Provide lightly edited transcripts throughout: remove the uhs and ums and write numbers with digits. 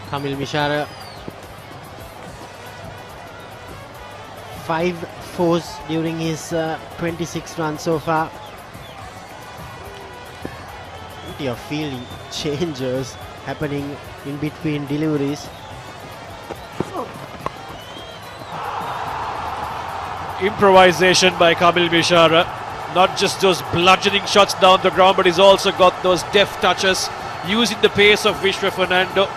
Kamil Mishara 5 fours during his 26 runs so far. Plenty of fielding changes happening in between deliveries. Improvisation by Kamil Mishara. Not just those bludgeoning shots down the ground, but he's also got those deft touches, using the pace of Vishwa Fernando,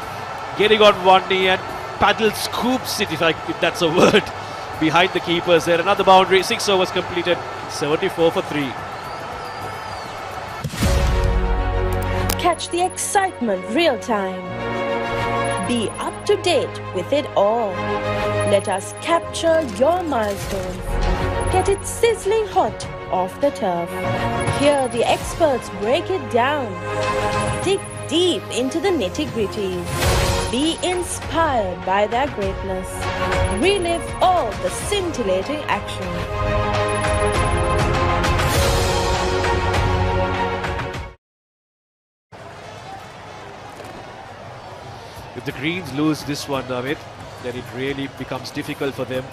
getting on one knee and paddle scoops it, if that's a word, behind the keepers there. Another boundary, 6 overs completed, 74 for 3. Catch the excitement real time. Be up to date with it all. Let us capture your milestones. Get it sizzling hot off the turf. Hear the experts break it down. Dig deep into the nitty-gritties. Be inspired by their greatness. Relive all the scintillating action. If the Greens lose this one, Navid, then it really becomes difficult for them.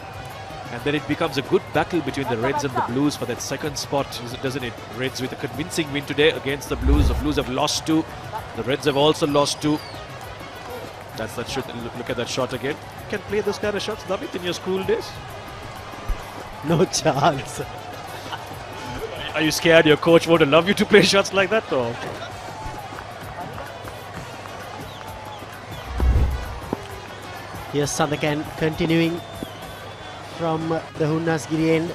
And then it becomes a good battle between the Reds and the Blues for that second spot, doesn't it? Reds with a convincing win today against the Blues. The Blues have lost 2. The Reds have also lost 2. That's that shot. Look at that shot again. You can play those kind of shots, Navid, in your school days? No chance. Are you scared your coach won't allow you to play shots like that? Or? Here's Sandakan continuing from the Hunnasgiri end.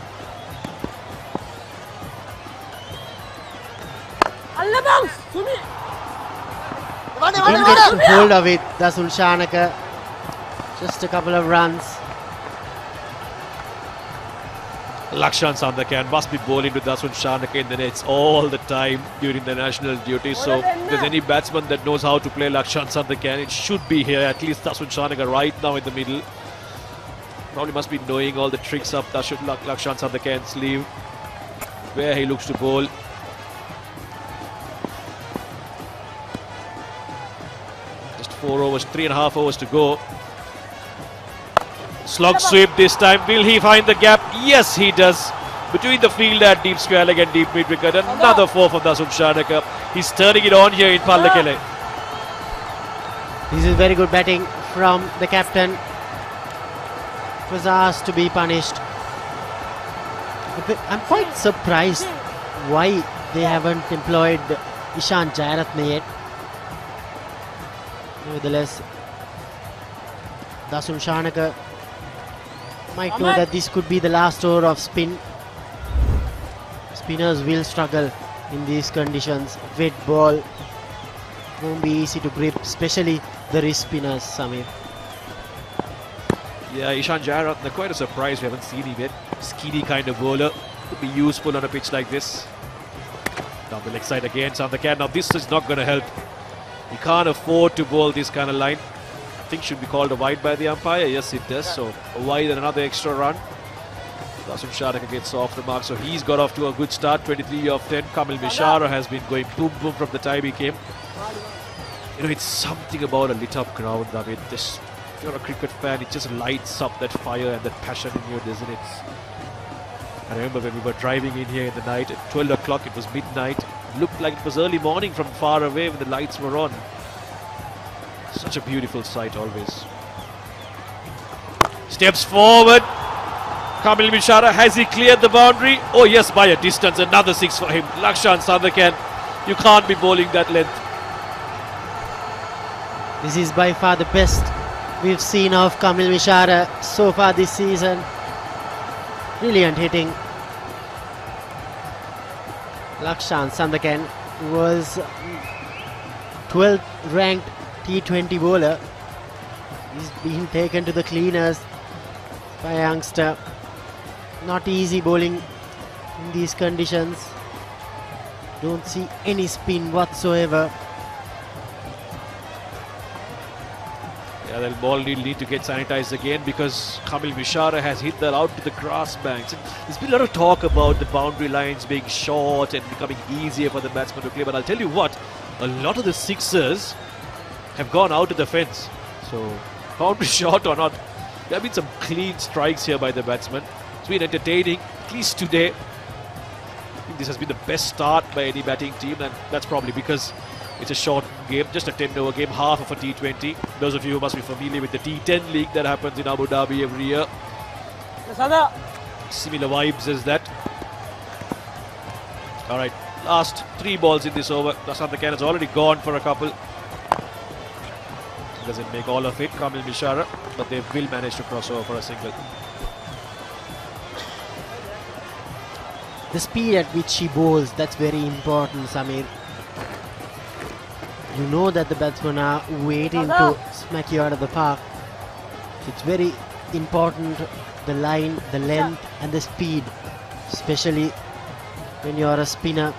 Didn't get hold of it, Dasun Shanaka. Just a couple of runs. Lakshan Sandakan must be bowling to Dasun Shanaka in the nets all the time during the national duty. So if there's any batsman that knows how to play Lakshan Sandakan, it should be here, at least Dasun Shanaka right now in the middle. Probably must be knowing all the tricks up Lakshan Sandakan's sleeve, where he looks to bowl. Just 4 overs, 3.5 overs to go. Slog sweep this time. Will he find the gap? Yes, he does. Between the field and deep square leg and deep mid wicket. Another 4 from Dasun Shanaka. He's turning it on here in Pallekele. This is very good batting from the captain. Was asked to be punished. I'm quite surprised why they haven't employed Ishan Jairatne yet. Nevertheless, Dasun Shanaka might know that this could be the last over of spin. Spinners will struggle in these conditions. Wet ball won't be easy to grip, especially the wrist spinners, Samir. Yeah, Ishan Jairatne, quite a surprise. We haven't seen him yet. Skinny kind of bowler. Could be useful on a pitch like this. Down the leg side again, Sandakan. Now this is not going to help. He can't afford to bowl this kind of line. I think should be called a wide by the umpire. Yes, it does. So a wide and another extra run. Dasun Shanaka gets off the mark. So he's got off to a good start. 23 off 10. Kamil Mishara has been going boom boom from the time he came. You know, it's something about a lit up ground, David. This, if you're a cricket fan, it just lights up that fire and that passion in you, doesn't it? I remember when we were driving in here in the night at 12 o'clock, it was midnight. It looked like it was early morning from far away when the lights were on. Such a beautiful sight always. Steps forward. Kamil Mishara, has he cleared the boundary? Oh yes, by a distance. Another 6 for him. Lakshan Sandakan, you can't be bowling that length. This is by far the best we've seen of Kamil Mishara so far this season. Brilliant hitting. Lakshan Sandakan was 12th ranked T20 bowler. He's been taken to the cleaners by a youngster. Not easy bowling in these conditions. Don't see any spin whatsoever. Yeah, the ball will need to get sanitized again because Kamil Mishara has hit that out to the grass banks. And there's been a lot of talk about the boundary lines being short and becoming easier for the batsman to clear. But I'll tell you what, a lot of the sixers have gone out to the fence. So, boundary shot or not, there have been some clean strikes here by the batsman. It's been entertaining, at least today. I think this has been the best start by any batting team, and that's probably because it's a short game, just a 10-over game, half of a T20. Those of you who must be familiar with the T10 league that happens in Abu Dhabi every year. Similar vibes as that. Alright, last 3 balls in this over. Dasant Khan has already gone for a couple. Doesn't make all of it, Kamil Mishara, but they will manage to cross over for a single. The speed at which he bowls, that's very important, Samir. You know that the batsmen are waiting to smack you out of the park. It's very important, the line, the length and the speed, especially when you are a spinner.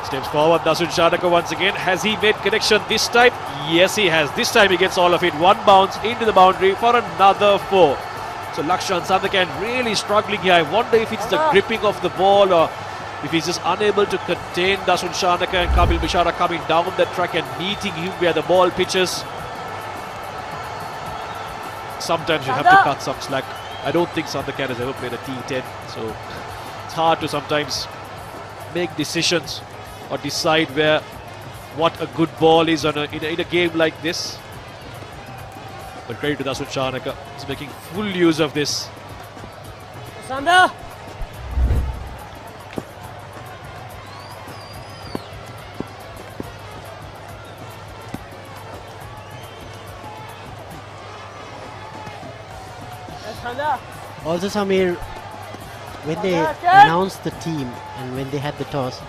Steps forward, Dasun Shanaka once again. Has he made connection this time? Yes, he has. This time he gets all of it. One bounce into the boundary for another 4. So Lakshan Sandakan really struggling here. I wonder if it's the gripping of the ball or if he's just unable to contain Dasun Shanaka and Kamil Mishara coming down the track and meeting him where the ball pitches. Sometimes you have to cut some slack. I don't think Sandakan has ever played a T10, so it's hard to sometimes make decisions or decide what a good ball is in a game like this. But credit to Dasun Shanaka, he's making full use of this. Sanda! Also, Samir, when they announced the team and when they had the toss,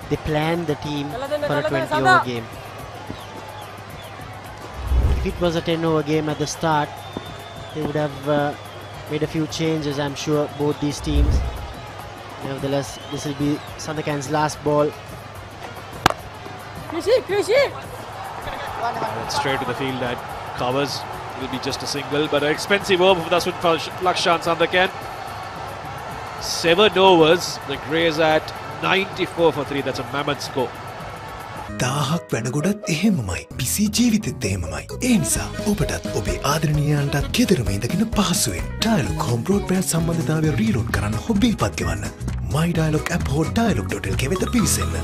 they planned the team for a 20-over game. If it was a 10-over game at the start, they would have made a few changes, I'm sure, both these teams. Nevertheless, this will be Sandakan's last ball. Straight to the field and covers. Will be just a single, but an expensive over for Lakshan Sandakan. 7 overs. The Greys at 94 for 3. That's a mammoth score. දාහක් වැඩගොඩත් එහෙමමයි පිසි ජීවිතෙත් එහෙමමයි ඒ නිසා ඔබටත් ඔබේ ආදරණීයයන්ටත් ගෙදරම ඉඳගෙන පහසුවෙන් dialogue home broadband සම්බන්ධතාවය reload කරන්න හෝ බිල්පත් ගෙවන්න my dialog app හෝ dialog.lk වෙත පිවිසෙන්න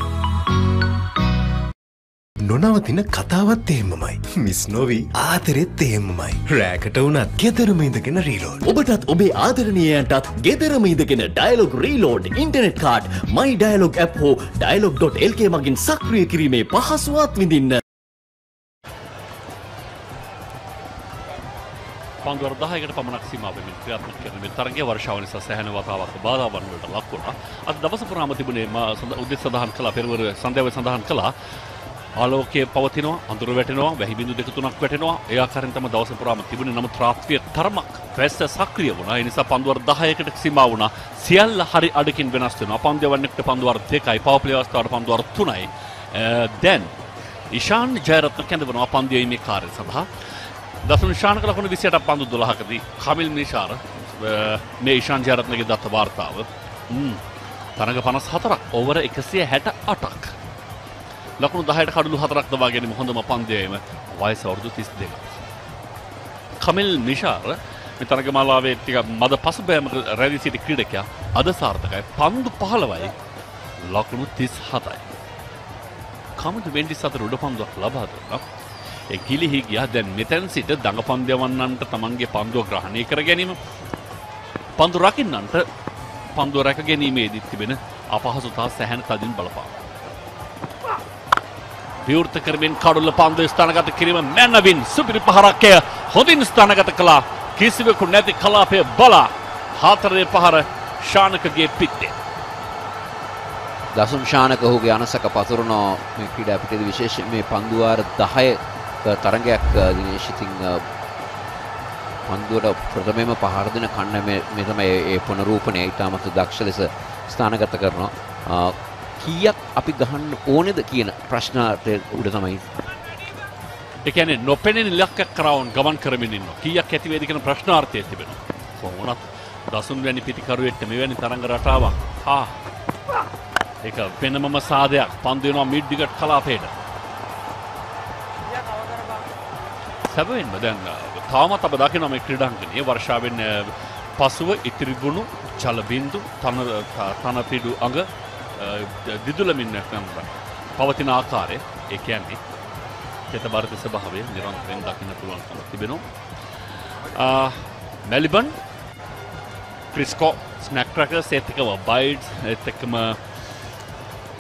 නොනවතින කතාවත් එහෙමමයි මිස් නොවි ආදරෙත් එහෙමමයි රැකට වුණත් ගෙදරම ඉඳගෙන රීලෝඩ් ඔබටත් ඔබේ ආදරණීයයන්ටත් ගෙදරම ඉඳගෙන Dialog reload internet card my dialog app හෝ dialog.lk මගින් සක්‍රිය කිරීමේ පහසුවත් විඳින්න පන්දුවර 10කට පමණක් සීමා වෙමින් ක්‍රියාත්මක කරන මේ තරගයේ වර්ෂාව නිසා සැහැණ වතාවක් බාධාවන් වලට ලක් වුණා. අද දවස පුරාම තිබුණේ උදෙස් සඳහන් කළා පෙරවරු සන්ධ්‍යාවේ සඳහන් කළා ආලෝකයේ පවතිනවා අඳුර වැටෙනවා වැහි බිඳු 2-3ක් වැටෙනවා ඒ ආකාරයෙන් තමයි දවස පුරාම තිබුණේ. නමුත් රාත්‍රියේ තරමක් වැස්ස සක්‍රිය වුණා. ඒ නිසා පන්දුවර 10කට සීමා වුණා. සියල්ල හරි අඩකින් වෙනස් වෙනවා. පන්දුවන්නේකට පන්දුවර 2යි පවර් ප්ලේ අවස්ථාවට පන්දුවර 3යි. දැන් ඉෂාන් ජයරත්න කැඳවනවා පන්දුවේ කාර්යය සඳහා. දසුන් ශානක ලකුණු 28ක් පන්දු 12කදී කමිල් මිෂාර මේ ඉෂාන් ජයරත්නගේ දත්ත වාර්තාව තරඟ 54ක් ඕවර 168ක් ලකුණු 10ට කඩලු 4ක් දවා ගැනීම හොඳම පන්දුවේම වයස අවුරුදු 32ක් කමිල් මිෂාර මේ තරඟමාලාවේ ටික මද පසුබෑමට රැඳී සිටි ක්‍රීඩකයා අද සාර්ථකයි පන්දු 15යි ලකුණු 37යි කමිල් වෙන්ඩිස් අතර උඩ පන්දුවක් ලබා දුන්නා ඒ ගිලිහි ගියා දැන් මෙතෙන් සිට දඟපන්දවන්නන්ට තමන්ගේ පන්දුව ග්‍රහණය කර ගැනීම පන්දු රකින්නන්ට පන්දුව රැක ගැනීමේදී තිබෙන අපහසුතා සැහැණ තදින් බලපාන විවෘත කරමින් කඩුල්ල පන්දුව ස්ථානගත කිරීම මැනවින් සුපිරි පහරක්ය හොඳින් ස්ථානගත කළා කිසිවෙකු නැති කලාපය බලා හතරේ පහර ශානකගේ පිටේ දසුන් ශානක ඔහුගේ අනසක පතුරන මේ ක්‍රීඩා පිටේදී විශේෂයෙන් මේ පන්දුවාර 10 තරගයක් දිනේෂ් ඉතින් පන්දුවට ප්‍රථමයෙන්ම පහර දෙන කන්න මේ තමයි ඒ පුනරූපණය ඊටමත් දක්ෂ ලෙස ස්ථානගත කරනවා කීයක් අපි ගහන්න ඕනේද කියන ප්‍රශ්නට උඩ තමයි ඒ කියන්නේ නොපෙනෙන ඉලක්කයක් කරවුන් ගමන් කරමින් ඉන්නවා කීයක් ඇති වේද කියන ප්‍රශ්නාර්ථය තිබෙනවා කොහොමවත් දසුන් වැනි පිටිකරුවෙක්ට මෙවැනි තරඟ රටාවක් ඒක වෙනමම සාදයක්. පන්දු වෙනවා මිඩ් විකට් කලාපයට. සැබවින්ම දැන් තාමත් අප දකිනවා මේ ක්‍රීඩාංගණයේ වර්ෂාවෙන් පසුව ඉතිරි වුණු ජල බිඳු තන පිඩු අඟ දිදුලමින් පවතින ආකාරය ඒ කියන්නේ තෙත බරිත ස්වභාවය නිරන්තරයෙන් දකින්න පුළුවන්කම තිබෙනවා. මෙල්බන් ක්‍රිස්කෝ ස්නැක් ක්‍රැකර්ස් ඒත් එක්කම බයිට්ස් ඒත් එක්කම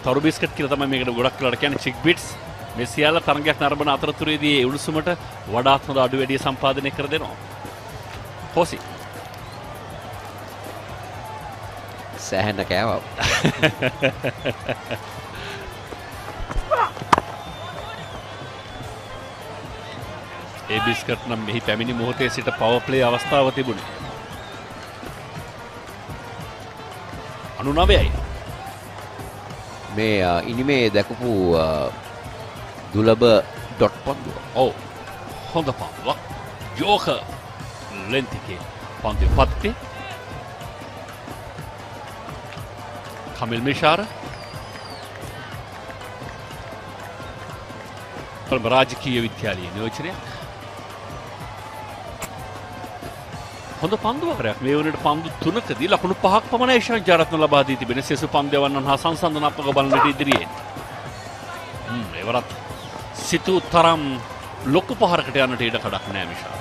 තරු බිස්කට් කියලා තමයි මේකට ගොඩක් වෙලාවට කියන්නේ චික් බිට්ස් මේ සියල්ල තරගයක් නරඹන අතරතුරේදී ඒ උණුසුමට වඩාත් හොඳ අඩු වැඩි සම්පාදනය කර දෙනවා. හොසි සෑහෙන කෑවා. ඒ බිස්කට් නම් මෙහි පැමිණි මොහොතේ සිට පවර් ප්ලේ අවස්ථාව තිබුණේ. 99යි. මේ ඉනිමේ දැකපු දුලබ ඩොට් පන්දුව. ඔව්. හොඳ පන්දුවක්. ජෝකර් ලෙන්තිකේ පන්දුව පත්තේ. කමිල් මිෂාර. කොළඹ රාජකීය විද්‍යාලයේ නියෝජනයක්. හොඳ පන්දුවරයක් මේ වුණට පන්දු 3කදී ලකුණු 5ක් පමණ ඒෂාන් ජාරත්න ලබා දී තිබෙන සෙසු පන්දවන්නන් හා සංසන්දනාත්මක බලනට ඉදිරියෙන්. ඒවරත් සිතු තරම් ලොකු පහරකට යන්නට ඉඩ කඩක් නෑ මිෂාර.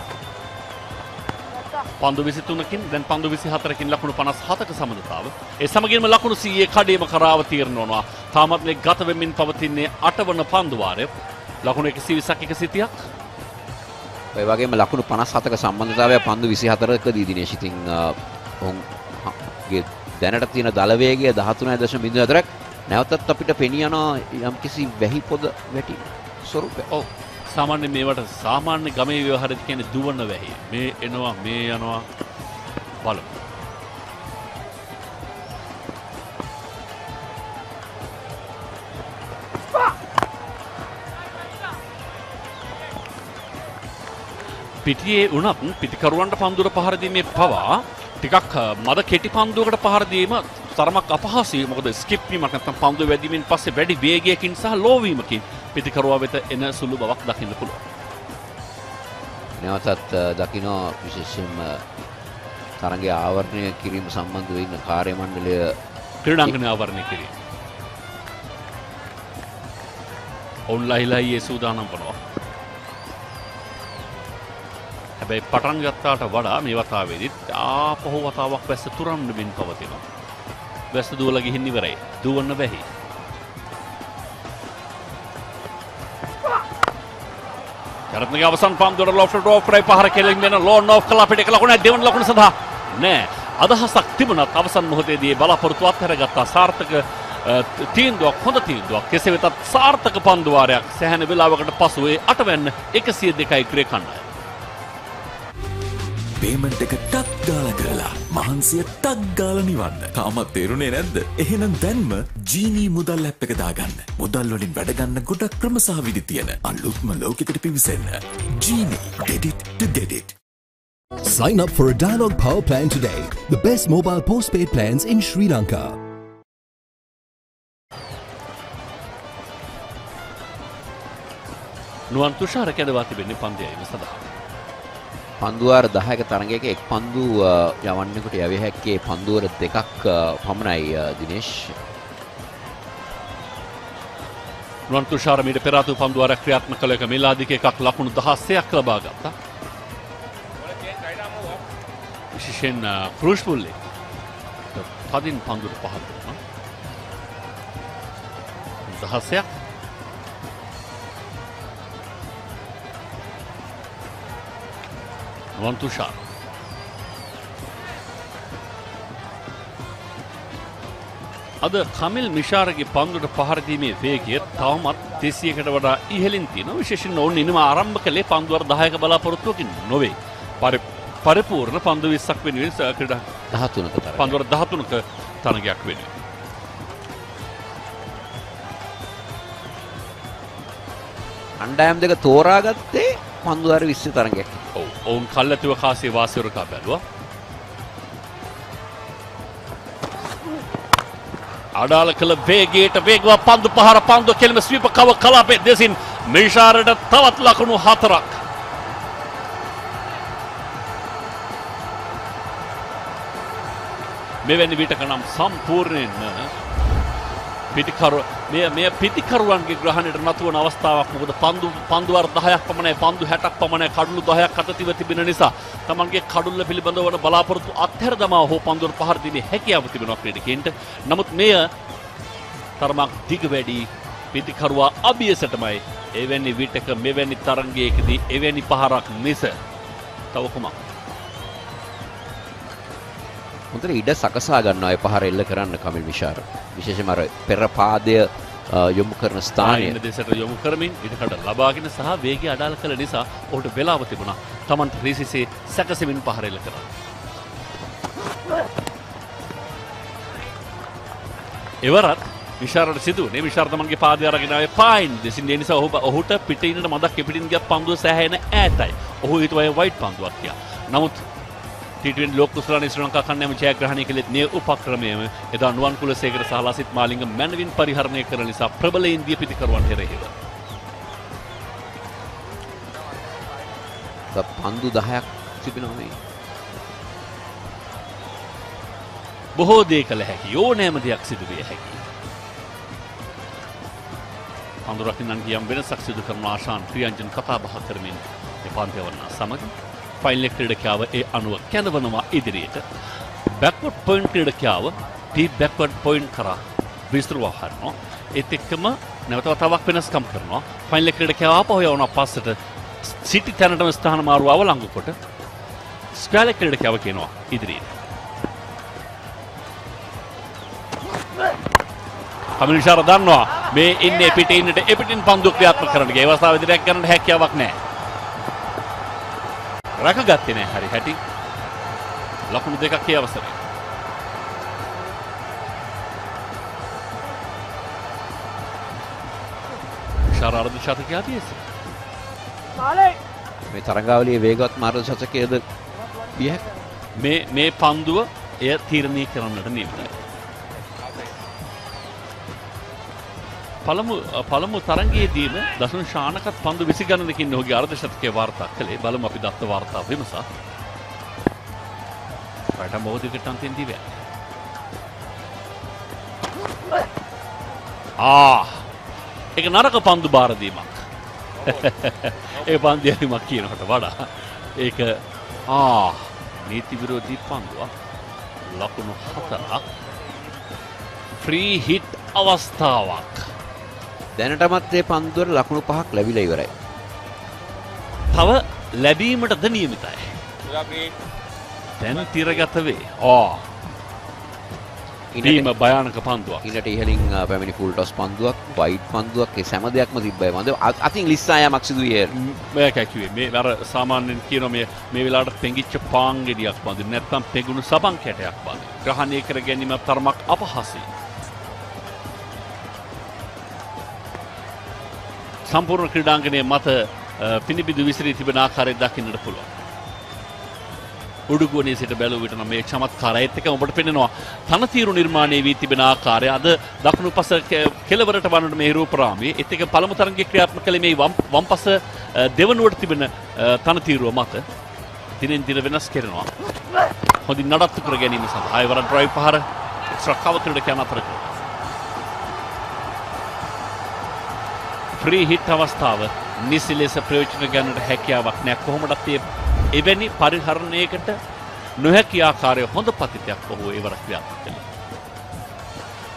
පන්දු 23කින් දැන් පන්දු 24කින් ලකුණු 57ක සමනතාව. ඒ සමගින්ම ලකුණු 100 කඩේම කරාව තීරණ වනවා. තාමත් මේ ගත වෙමින් පවතින්නේ 8 වන පන්දු වාරය. ලකුණු 120ක් 130ක්. ඔය වගේම ලකුණු 57ක සම්බන්ධතාවය පන්දු 24කදී දිනේෂ් ඉතින් ඔවුන්ගේ දැනට තියෙන දල වේගය 13.04ක් නැවතත් අපිට පෙනී යන යම්කිසි වැහි පොද වැටි ස්වරූපය. ඔව් සාමාන්‍ය මේවට සාමාන්‍ය ගමේ ව්‍යවහාරෙත් කියන්නේ දුවන වැහි. මේ එනවා මේ යනවා බලමු. පිටියේ උනත් පිටිකරුවන්ට පන්දුර පහර දීමේ පවා ටිකක් මද කෙටි පන්දුවකට පහර දීම තරමක් අපහසුයි. මොකද ස්කිප් වීමක් නැත්නම් පන්දුව වැදීමෙන් පස්සේ වැඩි වේගයකින් සහ ලෝ වීමකින් පිටිකරුවා වෙත එන සුළු බවක් දකින්න පුළුවන්. නැවතත් දකින්න විශේෂයෙන්ම තරගයේ ආවරණය කිරීම සම්බන්ධව ඉන්න කාර්ය මණ්ඩලය ක්‍රීඩාංගණය ආවරණය කිරීම. ඔන්ලයින්ලා ඒ සූදානම් වනවා. හැබැයි පටන් ගත්තාට වඩා මේ වතාවේදීත් ආපහු වතාවක් වැස්ස තුරන්න මෙන් පවතිනවා. වැස්ස දුවලා ගිහින් ඉවරයි. දුවන්න බැහි. කරත්නගේ අවසන් පන්දුවට ලොෆ්ට් ඩ්‍රොප් ප්‍රයි පහර කෙලින් වෙන ලෝන් ඔෆ් කළා පිට එක ලකුණ දෙවන ලකුණ සඳහා නෑ. අදහසක් තිබුණත් අවසන් මොහොතේදී බලාපොරොත්තු අත්හැරගත්තා. සාර්ථක තීන්දුවක් හොඳ තීන්දුවක්. කෙසේ වෙතත් සාර්ථක පන්දු වාරයක් සැහැණ වේලාවකට පසු ඒ 8 වෙන්න 102යි ක්‍රේ කණ්ඩායම. පේමන්ට් එක ටක් ගාලා කරලා මහන්සිය ටක් ගාලා නිවන්න. තාමත් තේරුනේ නැද්ද? එහෙනම් දැන්ම ජීනී මුදල් ඇප් එක දාගන්න. මුදල් වලින් වැඩ ගන්න ගොඩක් ක්‍රම සහ විදි තියෙන අලුත්ම ලෝකෙකට පිවිසෙන්න. ජීනී get it to get it. Sign up for a Dialog Power plan today. The best mobile postpaid plans in Sri Lanka. නුවන් තුෂාර කැඳවා තිබෙන්නේ පන්දයයිම සඳහා. පන්දුවාර 10ක තරගයක එක් පන්දු යවන්නෙකුට යවිය හැක්කේ පන්දුවර 2ක් පමණයි දිනේෂ්. නුවන් තුෂාර මීට පෙර ආතු පන්දුවාරයක් ක්‍රියාත්මක කළ එක මෙලාදික එකක් ලකුණු 16ක් ලබා ගත්තා. විශේෂයෙන් ක්‍රූෂ් පුල්ලේ තදින් පන්දුවට පහර දුන්නා. 16ක් නුවන් තුෂාර අද කමිල් මිෂාරගේ පන්දුවට පහර දීමේ වේගය තවමත් 200කට වඩා ඉහළින් තියෙනවා. විශේෂයෙන් ඔවුන් ඉනිම ආරම්භ කළේ පන්දුවර 10ක බලාපොරොත්තුවකින් නොවේ. පරිපූර්ණ පන්දු 20ක් වෙනුවෙන් ක්‍රීඩා 13ක තරගයක්. පන්දුවර 13ක තරගයක් වෙනුවෙන්. අණ්ඩායම් දෙක තෝරාගත්තේ පන්දුවාර 20 තරගයක්. ඔව් ඔවුන් කල්ැතුව කාසේ වාසිවරකා බැලුවා. අඩාල කළ වේගයට වේගවත් පන්දු පහර පන්දු කෙලිම ස්වීප කව කලාපේ දෙසින් මිෂාරට තවත් ලකුණු 4ක්. මෙවැනි විටක නම් සම්පූර්ණයෙන්ම මේ පිටිකරුවන්ගේ ග්‍රහණයට නතුවන අවස්ථාවක්. මොකද පන්දු වර 10ක් පමණයි, පන්දු 60ක් පමණයි, කඩළු 10ක් අතතිව තිබෙන නිසා තමන්ගේ කඩුල්ල පිළිබඳව වන බලාපොරොත්තු අත්හැර දමා හෝ පන්දුවර පහර දීමේ හැකියාව තිබෙනවා ක්‍රීඩකයන්ට. නමුත් මෙය තරමක් දිග වැඩි පිටිකරුවා අභියසටමයි එවැනි විටක මෙවැනි තරංගයකදී එවැනි පහරක් මිස තව කුමක්. හොඳට ඉඩ සකසා ගන්නවා ඒ පහර එල්ල කරන්න කමිල් මිෂාර. විශේෂයෙන්ම අර පෙර පාදය යොමු කරන ස්ථානය දෙසට යොමු කරමින් ඉඩකඩ ලබාගෙන සහ වේගය අඩාල කළ නිසා ඔහුට වෙලාව තිබුණා තමන්ට රීසිසේ සැකසෙමින් පහර එල්ල කරන්න. එවරත් විශාරට සිදුවනේ විශාර තමන්ගේ පාදය අරගෙන ආවේ පායින් දෙසින් ඒ නිසා ඔහුට පිටින්නට මදක් එපිටින් ගිය පන්දුව සෑහෙන ඈතයි. ඔහු හිතුවා වයිට් පන්දුවක් කියලා. නමුත් T20 ලෝක කුසලානේ ශ්‍රී ලංකා කණ්ඩායම ජයග්‍රහණය කළේ මේ උපක්‍රමයම එදා නුවන් කුලසේකර සහ ලසිත් මාලිංග මැනවින් පරිහරණය කරන නිසා ප්‍රබල ඉන්දිය පිටිකරුවන් කෙරෙහිව. පන්දු 10ක් තිබෙනවා මේ. බොහෝ දේ කළ හැකි ඕනෑම දෙයක් සිදු විය හැකි. පන්දු රකින්නන්ගේ යම් වෙනසක් සිදු කරන ආශාන් ප්‍රියංජන් කතා බහ කරමින් මේ පන්දු වර්ණ සමග ෆයිනල් ක්‍රීඩකයාව ඒ අනුව කැඳවනවා ඉදිරියට. බැක්වර්ඩ් පොයින්ට් ක්‍රීඩකයාව ඩීප් බැක්වර්ඩ් පොයින්ට් කරා විස්තරව හරිනවා. ඒත් එක්කම නැවත වතාවක් වෙනස්කම් කරනවා. ෆයිනල් ක්‍රීඩකයාව ආපහු යවනවා පස්සට සිටි තැනටම ස්ථාන මාරුව අවලංගු කොට ස්ක්වයර් ක්‍රීඩකයාව කියනවා ඉදිරියට. කමිල් මිෂාර දන්නවා මේ ඉන්නේ පිටින්නට එපිටින් පන්දු ක්‍රියාත්මක කරන්න. ඒ අවස්ථාවේදී රැක් ගන්නට හැකියාවක් නැහැ. රැකගත්තේ නැහැ හරි හැටි. ලකුණු දෙකක් ඒ අවසරේ. ශාරාර්ධ ශතකයේ ආදීස. මේ තරඟාවලියේ වේගවත් මාර්ග ශතකයේද විය මේ පන්දුව එය තීරණය කරන්නට නියමිතයි. පළමු තරඟයේදීම දසුන් ශානකත් පන්දු 20 ගණනකින් ඔහුගේ අර්ධ ශතකයේ වාර්තා කළේ. බලමු අපි දත්ත වාර්තා විමසා. රයිට මොහොතකට අන්තිම දිව්‍ය. ඒක නරක පන්දු බාර දීමක්. ඒ පන්දු යීමක් කියනකට වඩා ඒක නීති විරෝධී පන්දුවක්. ලකුණු 4ක්. ෆ්‍රී හිට් අවස්ථාවක්. දැනටමත් මේ පන්දුවර ලකුණු 5ක් ලැබිලා ඉවරයි. තව ලැබීමටද නියමිතයි. දැන් තිරගත වේ. ඉනීම භයානක පන්දුවක්. ඉන්නට ඉහළින් පැමිණි ෆුල් ටොස් පන්දුවක්, වයිඩ් පන්දුවක්, ඒ හැම දෙයක්ම තිබ්බයි. මන්ද අතින් ලිස්සා යමක් සිදුවේ. මේකයි කිව්වේ. මේ අර සාමාන්‍යයෙන් කියනවා මේ වෙලාවට පෙඟිච්ච පාන් ගෙඩියක් වගේ නැත්නම් පෙඟුණු සබන් කැටයක් වගේ. ග්‍රහණය කර ගැනීම තරමක් අපහසුයි. සම්පූර්ණ ක්‍රීඩාංගණයේ මත පිනිබිදු විසිරී තිබෙන ආකාරය දකින්නට පුළුවන්. උඩුගුවනේ සිට බැලුව විට නම් මේ චමත්කාරයත් එක්ක ඔබට පෙනෙනවා තනතිරු නිර්මාණය වී තිබෙන ආකාරය. අද දකුණු පස කෙළවරට වන්නට මේ රූපරාමයේ ඒත් එක්ක පළමු තරඟයේ ක්‍රියාත්මක කළේ මේ වම් පස දෙවනුවට තිබෙන තනතිරුව මත දිනෙන් දින වෙනස් කරනවා. හොඳින් නඩත්තු කර ගැනීම සඳහා ආයවර ඩ්‍රයිව් පහර එක්ස්ට්‍රා කවර් ක්‍රීඩකයන් අතර ෆ්‍රී හිට් අවස්ථාව නිසි ලෙස ප්‍රයෝජන ගන්නට හැකියාවක් නැහැ. කොහොමදත් එවැනි පරිහරණයකට නොහැකි ආකාරය හොඳ පතිතයක් ඔහු ඒවර ක්‍රියාත්මක කළේ.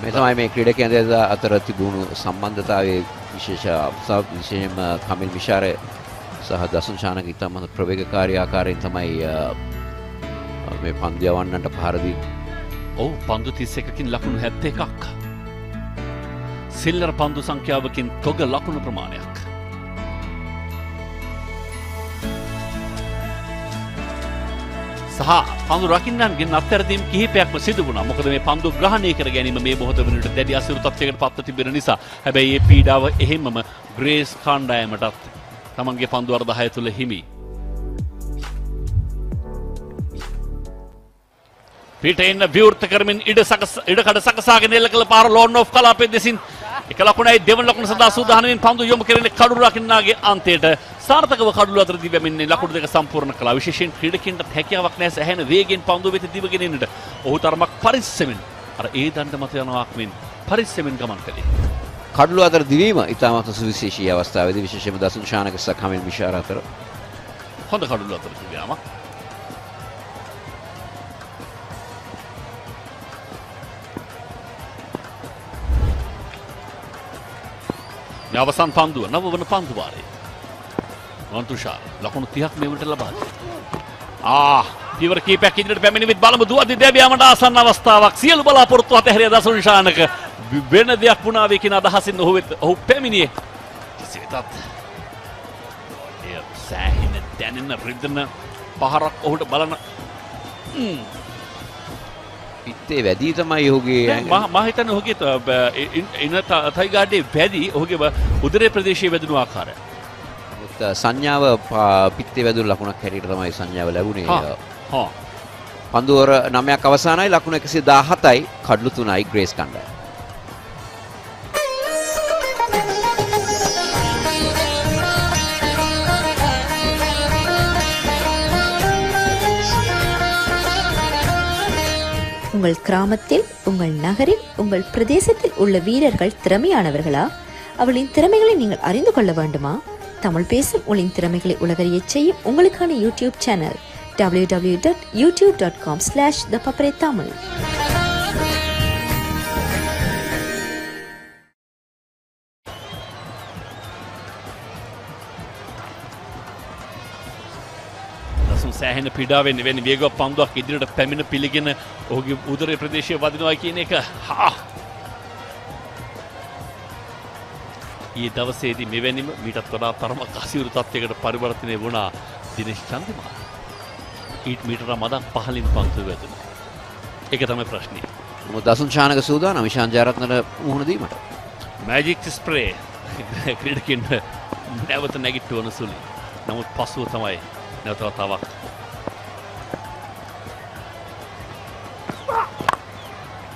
මේ තමයි මේ ක්‍රීඩකයන් අතර තිබුණු සම්බන්ධතාවයේ විශේෂයෙන්ම කමිල් මිෂාර සහ දසුන් ශානක ඉතාම ප්‍රවේගකාරී ආකාරයෙන් තමයි මේ පන්දු යවන්නට පහර දී. ඔව් පන්දු 31කින් ලකුණු 71ක්. සිල්ලර පන්දු සංඛ්‍යාවකින් තොග ලකුණු ප්‍රමාණයක්. සහ පන්දු රකින්නන්ගෙන් අත්හැරදීම් කිහිපයක්ම සිදු වුණා. මොකද මේ පන්දු ග්‍රහණය කර ගැනීම මේ මොහොත වෙනුවට දැඩි අසීරු තත්ත්වයකට පත්ව තිබෙන නිසා. හැබැයි මේ පීඩාව එහෙමම ග්‍රේස් කණ්ඩායමටත් තමන්ගේ පන්දු වර 10 තුල හිමි. පිටේන විවෘත කරමින් ඉඩකඩ සකසාගෙන එල්ල කළ පාර ලෝන් ඔෆ් කලාපයේ දෙසින් එක ලකුණයි දෙවන ලකුණ සඳහා සූදානමින් පන්දු යොමු කෙරෙන්නේ කඩුළු රකින්නාගේ අන්තයට සාර්ථකව කඩුළු අතර දිවමින් ලකුණු දෙක සම්පූර්ණ කළා. විශේෂයෙන් ක්‍රීඩකයන්ට හැකියාවක් නැහැ සැහැණ වේගෙන් පන්දු වෙත දිවගෙන එන්නට. ඔහු තරමක් පරිස්සමෙන් අර ඒ දණ්ඩ මත යනවාක් මෙන් පරිස්සමෙන් ගමන් කළේ. කඩුළු අතර දිවීම ඉතාමත් සුවිශේෂී අවස්ථාවේදී විශේෂයෙන්ම දසුන් ශානක සහ කමිල් මිෂාර අතර හොඳ කඩුළු අතර දිවීමක්. අවසන් පන්දුව නවවන පන්දු වාරයේ වන්තුෂාර ලකුණු 30ක් මෙවට ලබා දෙනවා. පියවර කීපයක් ඉදිරියට පැමිණෙමිත් බලමු දුවද්දි දෙවියන්ට ආසන්න අවස්ථාවක් සියලු බලාපොරොත්තු අතහැරිය දසුන් ශානක වෙන දෙයක් වුණා වේ කියන අදහසින් ඔහු පැමිණියේ. කෙසේතත් එය සෑහෙන දැනෙන රිද්දන පහරක් ඔහුට බලන පිත්තේ වැඩි තමයි ඔහුගේ මම හිතන්නේ ඔහුගේ ඉන තයිගාඩේ වැඩි ඔහුගේ උදරේ ප්‍රදේශයේ වැදුණු ආකාරය. සංඥාව පිත්තේ වැදුණු ලකුණක් හැටියට තමයි සංඥාව ලැබුණේ. පන්දුවර 9ක් අවසానයි ලකුණ 117යි කඩලු 3යි ග්‍රේස් කණ්ඩායම. உங்கள் கிராமத்தில், உங்கள் நகரில், உங்கள் பிரதேசத்தில் உள்ள வீரர்கள் திறமையானவர்களா? அவளின் திறமைகளை நீங்கள் அறிந்து கொள்ள வேண்டுமா? தமிழ் பேசும் உங்களின் திறமைகளை உலகறியச் செய்யும் உங்களுக்கான யூடியூப் சேனல் www.youtube.com/thepaparetamil. සෑහෙන පීඩාවෙන් වෙන වේගවත් පන්දුවක් ඉදිරියට පැමිණ පිළිගෙන ඔහුගේ උදරේ ප්‍රදේශයේ වදිනවා කියන එක ඊයේ දවසේදී මෙවැනිම මීටත් වඩා තරමක් අසිරු තත්යකට පරිවර්තනය වුණා දිනේෂ් චන්දිමාල්. ඊට මීටර මදක් පහලින් පන්දුව වැදුණා. ඒක තමයි ප්‍රශ්නේ. මොකද දසුන් ශානක සූදානම් විශාන් ජයරත්නට මුහුණ දීමට. මැජික් ස්ප්‍රේ ක්‍රීඩකයන් නැවත නැගිටවන සුළු. නමුත් පසුව තමයි නැවත වතාවක්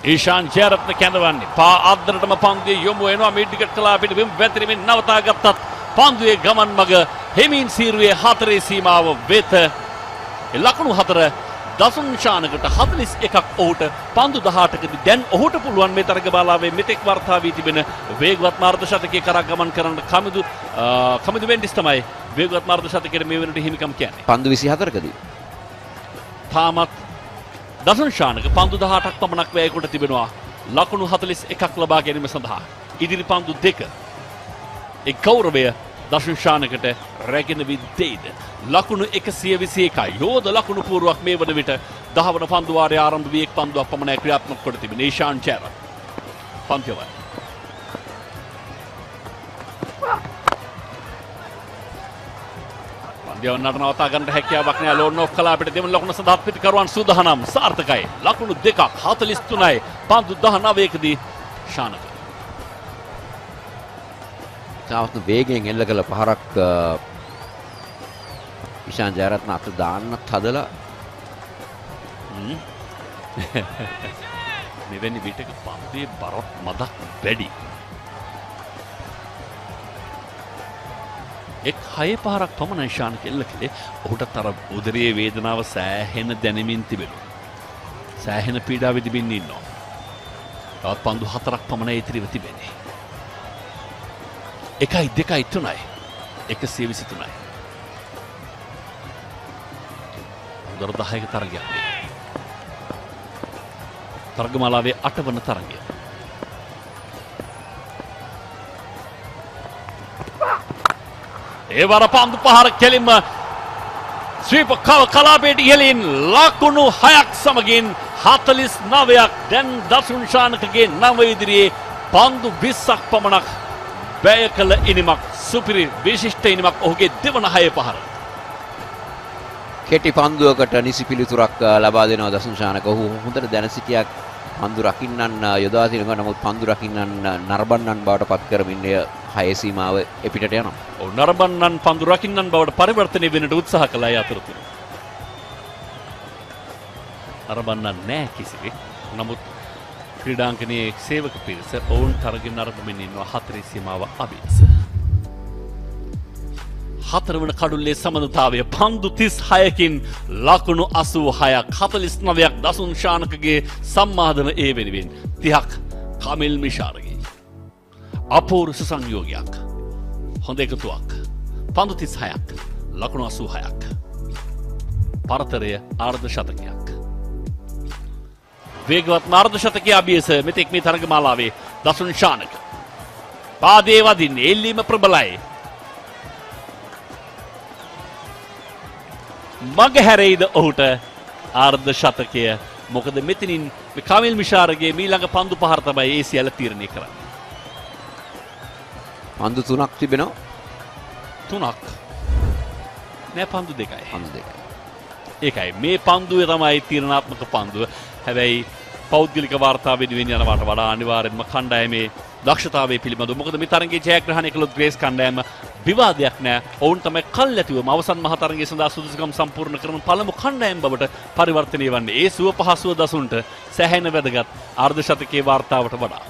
ඊශාන් ජයරත්න කැඳවන්නේ පා අද්දරටම පන්දුවේ යොමු වෙනවා. මිඩ්විකට් කලා පිට බිම් වැතිරෙමින් නවතා ගත්තත් පන්දුවේ ගමන් මග හෙමින් සීරුවේ 4 සීමාව වෙත ලකුණු 4 දසුන් ශානකට 41ක් ඔහුට පන්දු 18කදී දැන් ඔහුට පුළුවන් මේ තරගබාලාවේ මෙතෙක් වර්තා වී තිබෙන වේගවත් මාර්ග ශතකයේ කරා ගමන් කරන්න කමිදු වෙන්ඩිස් තමයි වේගවත් මාර්ග ශතකයේ මේ වෙනට හිමිකම් කියන්නේ. පන්දු 24කදී තාමත් දසුන් ශානක පන්දු 18ක් පමණක් වැය කොට තිබෙනවා ලකුණු 41ක් ලබා ගැනීම සඳහා. ඉදිරි පන්දු 2 ඒ ගෞරවය දසුන් ශානකට රැගෙන විද්දේද ලකුණු 121යි. යෝධ ලකුණු පූර්වක් මේ වන විට 10 වන පන්දු වාරයේ ආරම්භ වී එක් පන්දුවක් පමණයි ක්‍රියාත්මක කොට තිබෙන ඊශාන් චෑර පන්තිවයි. පන්දියව නටනවතා ගන්නට හැකියාවක් නැහැ. ලෝන් ඔෆ් කලා පිට දෙවන ලකුණ සඳහා පිටිකරුවන් සූදානම්. සාර්ථකයි. ලකුණු 2ක් 43යි. පන්දු 19කදී ශානක තාමත් වේගයෙන් එල්ල කළ පහරක් විශාන් ජයරත්න අත දාන්නත් හදලා මෙවැනි විටක පන්දුවේ බරක් මදක් වැඩි. එක් 6 පහරක් පමණයි ශානක එල්ල කළේ. ඔහුටත් අර උදරයේ වේදනාව සෑහෙන දැනෙමින් තිබෙනවා. සෑහෙන පීඩාවෙ තිබෙන්න ඉන්නවා. තවත් පන්දු 4ක් පමණයි ඉතිරිව තිබෙන්නේ. 1යි 2යි 3යි 123යි. දොර 10ක තරගයක්. තරගමාලාවේ 8 වන තරගය. ඒ වර පන්දු පහර කෙලින්ම ස්වීප කලාපයට ඉහළින් ලකුණු 6ක් සමගින් 49ක් දැන් දසුන් ශානකගේ 9 ඉදිරියේ පන්දු 20ක් පමණක් වැය කළ ඉනිමක් සුපිරි විශිෂ්ට ඉනිමක් ඔහුගේ දෙවන 6 පහර. කෙටි පන්දුවකට නිසි පිළිතුරක් ලබා දෙනවා දසුන් ශානක. ඔහු හොඳට දැන සිටියක් පන්දු රකින්නන් යොදා තිනවා. නමුත් පන්දු රකින්නන් නරඹන්නන් බවට පත් කරමින් 6 සීමාව එපිටට යනවා. ඔව් නරඹන්නන් පන්දු රකින්නන් බවට පරිවර්තනය වෙන්නට උත්සාහ කළා. ඒ අතරතුර අරබන්න නැහැ කිසිවෙක්. නමුත් ක්‍රීඩාංගණයේ සේවක පිරිස ඔවුන් තරගින් අරඹමින් ඉන්නවා 4 සීමාව අභියස. 4 වන කඩුල්ලේ සමනතාවය පන්දු 36කින් ලකුණු 86ක් 49ක් දසුන් ශානකගේ සම්මාදන ඒ වෙනුවෙන් 30ක් කමිල් මිෂාරගේ අපූර්ව සංයෝගයක් හොඳ එකතුවක් පන්දු 36ක් ලකුණු 86ක් පරතරය අර්ධ ශතකයක් වේගවත් මාර්ධ ශතකයේ අභියස මෙතෙක් මේ තරගමාලාවේ දසුන් ශානක පාදේ වදින්නේ එල්ලීම ප්‍රබලයි මග හැරෙයිද ඔහුට අර්ධ ශතකය මොකද මෙතනින් මේ කමිල් මිෂාරගේ මීළඟ පන්දු පහර තමයි ඒ සියල්ල තීරණය කරන්නේ පන්දු 3ක් තිබෙනවා 3ක් නෑ පන්දු 2යි ඒකයි මේ පන්දුවේ තමයි තීරණාත්මක පන්දුව හැබැයි පෞද්ගලික වාර්තා වෙනුවෙන් යනවාට වඩා අනිවාර්යෙන්ම කණ්ඩායමේ දක්ෂතාවය පිළිබඳව මොකද මේ තරගයේ ජයග්‍රහණය කළොත් ග්‍රේස් කණ්ඩායම විවාදයක් නෑ ඔවුන් තමයි කල්ැතිවම අවසන් මහ තරගයේ සඳහා සුදුසුකම් සම්පූර්ණ කරන පළමු කණ්ඩායම බවට පරිවර්තනය වන්නේ ඒ සුව පහසුව දසුන්ට සැහැණ වැදගත් අර්ධ ශතකයේ වාර්තාවට වඩා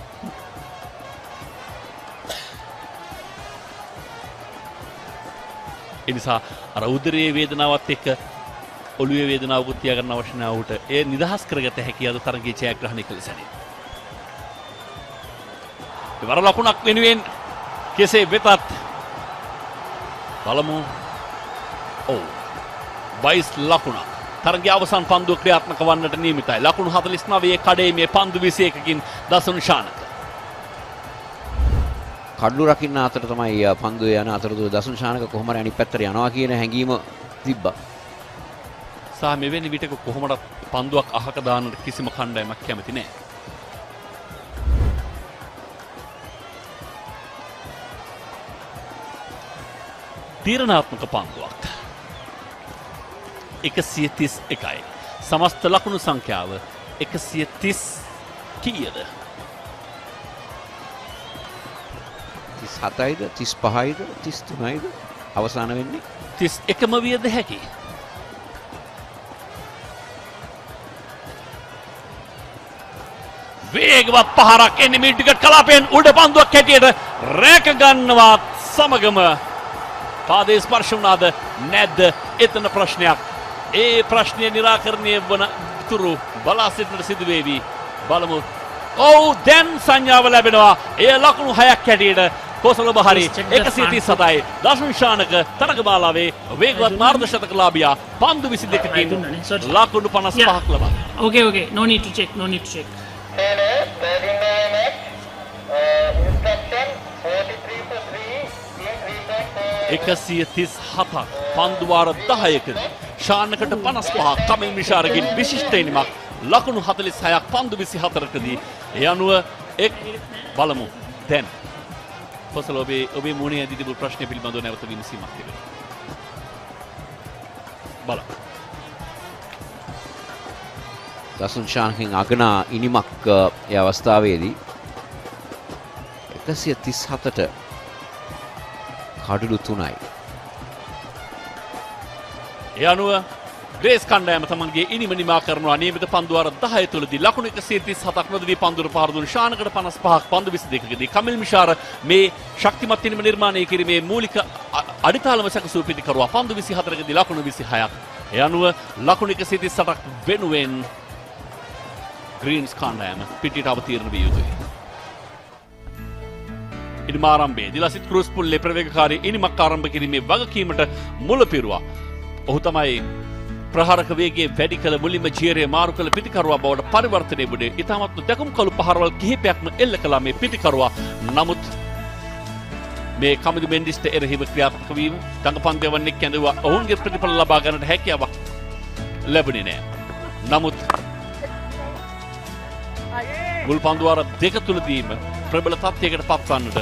ඒ නිසා අර උදරයේ වේදනාවත් එක්ක ඔළුවේ වේදනාවකුත් තියාගන්න අවශ්‍ය නැහැ උට ඒ නිදහස් කරගත හැකි අද තරගයේ ජයග්‍රහණය කළ සැනින්. ඉවර ලකුණක් වෙනුවෙන් කෙසේ වෙතත් බලමු. ඔව්. 22 ලකුණ. තරගයේ අවසන් පන්දුව ක්‍රියාත්මක වන්නට නියමිතයි. ලකුණු 49 කඩේමේ පන්දු 21කින් දසුන් ශානක. කඩලු රකින්න අතර තමයි පන්දුවේ යන අතරතුර දසුන් ශානක කොහොම හරි අනිත් පැත්තට යනවා කියන හැඟීම තිබ්බා. සහ මෙවැනි විටක කොහොමද පන්දුවක් අහක දාන්නට කිසිම කණ්ඩායමක් කැමති නැහැ. තීරණාත්මක පන්දුවක් 131යි. සමස්ත ලකුණු සංඛ්‍යාව 130 කීයද? 37යිද 35යිද 33යිද අවසාන වෙන්නේ 31ම වියද හැකි. වේගවත් පහරක් එන්නේ මිඩ්ගට් කලාපයෙන් උඩ පන්දුවක් හැටියට රැක ගන්නවා සමගම පාදයේ ස්පර්ශ වුණාද නැද්ද එතන ප්‍රශ්නයක් ඒ ප්‍රශ්නය निराකරණය වන තුරු බලා සිටින්නට සිදු වේවි බලමු ඔව් දැන් සංඥාව ලැබෙනවා එය ලකුණු 6ක් හැටියට කොසල බහරි 137යි දසුන් ශානක තරගමාලාවේ වේගවත් මාර්ග ශතකලාභියා පන්දු 22කින් ලකුණු 55ක් ලබා okay no need to check 137ක් පන්දු වාර 10කදී ශානකට 55ක් කමිල් මිෂාරගෙන් විශිෂ්ට ඉනිමක් ලකුණු 46ක් පන්දු 24කදී ඒ අනුව එක් බලමු දැන් කොසල ඔබේ මුණේ ඇදී තිබුණු ප්‍රශ්න පිළිබඳව නැවත විමසීමක් තිබෙනවා බලමු දසුන් ශානකින් අගනා ඉනිමක් ඒ අවස්ථාවේදී 137ට කඩලු 3යි. ඒ අනුව ග්‍රේස් කණ්ඩායම තමන්ගේ ඉනිම නිමා කරනවා නියමිත පන්දු වාර 10 තුලදී ලකුණු 137ක් නොදවී පන්දුර පහර දුන් ශානකට 55ක් පන්දු 22කදී කමිල් මිෂාර මේ ශක්තිමත් ඉනිම නිර්මාණය කිරීමේ මූලික අඩිතාලම සැකසූ පිටිකරුවා පන්දු 24කදී ලකුණු 26ක්. ඒ අනුව ලකුණු 138ක් වෙනුවෙන් ග්‍රීන්ස් කණ්ඩායම පිටිට අවතීර්ණ විය යුතුයි. ඉනිම ආරම්භයේ දිලසිත් ක්‍රූස් පුල්ලේ ප්‍රවේගකාරී ඉනිමක් ආරම්භ කිරීමේ වගකීමට මුල පිරුවා. ඔහු තමයි ප්‍රහාරක වේගයේ වැඩි කළ මුලින්ම ජීරේ මාරු කළ පිටිකරුවා බවට පරිවර්තනය වුණේ. ඊටමත් දැකුම් කළු පහරවල් කිහිපයක්ම එල්ල කළා මේ පිටිකරුවා. නමුත් මේ කමිදු මෙන්ඩිස්ට එරෙහිව ක්‍රියාත්මක වීම දඟපන්දය වන්නේ කැඳුවා. ඔවුන්ගේ ප්‍රතිඵල ලබා ගන්නට හැකියාවක් ලැබුණේ නැහැ. නමුත් මුල් පන්දු වාර 2 තුලදීම ප්‍රබල තත්ත්වයකට පත්වන්නට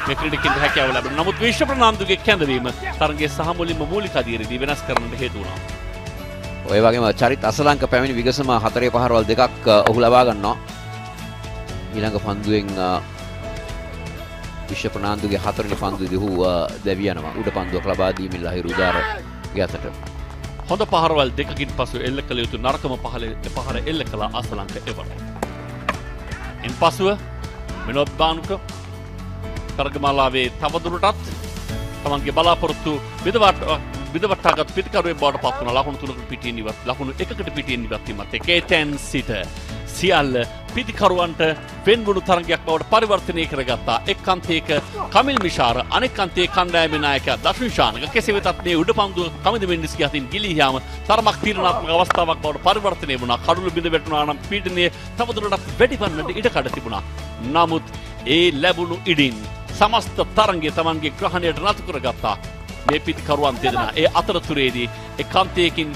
මේ ක්‍රීඩකයන්ට හැකියාව ලැබුණා. නමුත් විශ්ව ප්‍රනාන්දුගේ කැඳවීම තරගයේ සහ මුලින්ම මූලික අධීරදී වෙනස් කරන්නට හේතු වුණා. ඔය වගේම චරිත අසලංක පැමිණි විගසම 4 පහරවල් 2ක් ඔහු ලබා ගන්නවා. ඊළඟ පන්දුවෙන් විශ්ව ප්‍රනාන්දුගේ 4 වෙනි පන්දුවේදී ඔහු දැවි යනවා. උඩ පන්දුවක් ලබා දීමින් ලහිරු උදාරගේ අතට. හොඳ පහරවල් දෙකකින් පසු එල්ල කළ යුතු නරකම පහර එල්ල කළ අසලංක එවර. ඉන් පසුව විනෝද් බානුක තරගමාලාවේ තවදුරටත් තමන්ගේ බලාපොරොත්තු විදවට්ටාගත් පිතිකරුවේ බවට පත් වුණා. ලකුණු 3කට පිටින් ඉවත් ලකුණු 1කට පිටින් ඉවත් වීමත් එක්ක ඒතෙන් සිට සියල්ල පිතිකරුවන්ට වෙන්වුණු තරගයක් බවට පරිවර්තනය කරගත්තා. එක් අන්තයක කමිල් මිෂාර අනෙක් අන්තයේ කණ්ඩායමේ නායකයා දෂුන් ශානක කෙසේ වෙතත් මේ උඩ පන්දුව කමිද මෙන්ඩිස්ගේ අතින් ගිලී යාම තරමක් තීරණාත්මක අවස්ථාවක් බවට පරිවර්තනය වුණා. කඩුළු බිඳ වැටුණා නම් පීඩනය තවදුරටත් වැඩි වන්නට ඉඩකඩ තිබුණා. නමුත් ඒ ලැබුණු ඉඩින් සමස්ත තරගය තමන්ගේ ග්‍රහණයට නතු කරගත්තා. මේ පිතිකරුවන් දෙදෙනා ඒ අතරතුරේදී එක් අන්තයකින්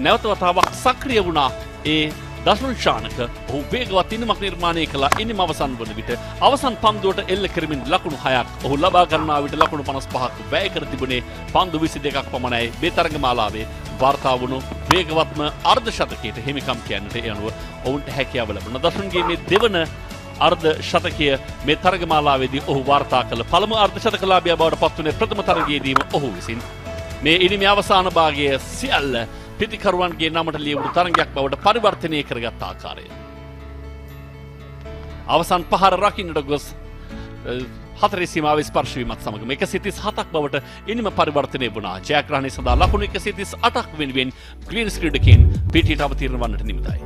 නැවත වතාවක් සක්‍රිය වුණා. ඒ දෂුන් ශානක ඔහු වේගවත් ඉනිමක් නිර්මාණය කළා. ඉනිම අවසන් වන විට අවසන් පන්දුවට එල්ල කරමින් ලකුණු 6ක් ඔහු ලබා ගන්නා විට ලකුණු 55ක් වැය කර තිබුණේ පන්දු 22ක් පමණයි. මේ තරගමාලාවේ වාර්තා වුණු වේගවත්ම අර්ධ ශතකයට හිමිකම් කියන්නට ඒ අනුව ඔවුන්ට හැකියාව ලැබුණා. දෂුන්ගේ මේ දෙවන අර්ධ ශතකය මේ තරගමාලාවේදී ඔහු වාර්තා කළ පළමු අර්ධ ශතකලාභියා බවට පත් වුණේ ප්‍රථම තරගයේදීම ඔහු විසින්. මේ ඉනිමේ අවසාන භාගයේ සියල්ල පිතිකරුවන්ගේ නමට ලියවුණු තරගයක් බවට පරිවර්තනය කරගත් ආකාරය. අවසන් පහර රකින්නට ගොස් හතරේ සීමාවේ ස්පර්ශ වීමත් සමග 137ක් බවට ඉනිම පරිවර්තනය වුණා. ජයග්‍රහණය සඳහා ලකුණු 138ක් වෙනුවෙන් ග්‍රීන්ස් ක්‍රීඩකයන් පිටියට අවතීර්ණ වන්නට නිමිතයි.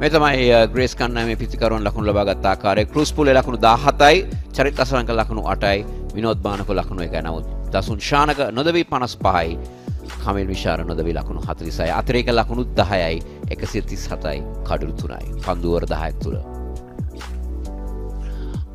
මේ තමයි ග්‍රේස් කණ්ඩායමේ පිතිකරුවන් ලකුණු ලබාගත් ආකාරය. ක්‍රූස් පූලේ ලකුණු 17යි, චරිත අසලංක ලකුණු 8යි, විනෝද් බානක ලකුණු 1යි. නමුත් දසුන් ශානක නොදවි 55යි, කමිල් මිෂාර නොදවි ලකුණු 46යි, අතිරේක ලකුණු 10යි, 137යි, කඩුළු 3යි. පන්දු ඕවර් 10ක් තුල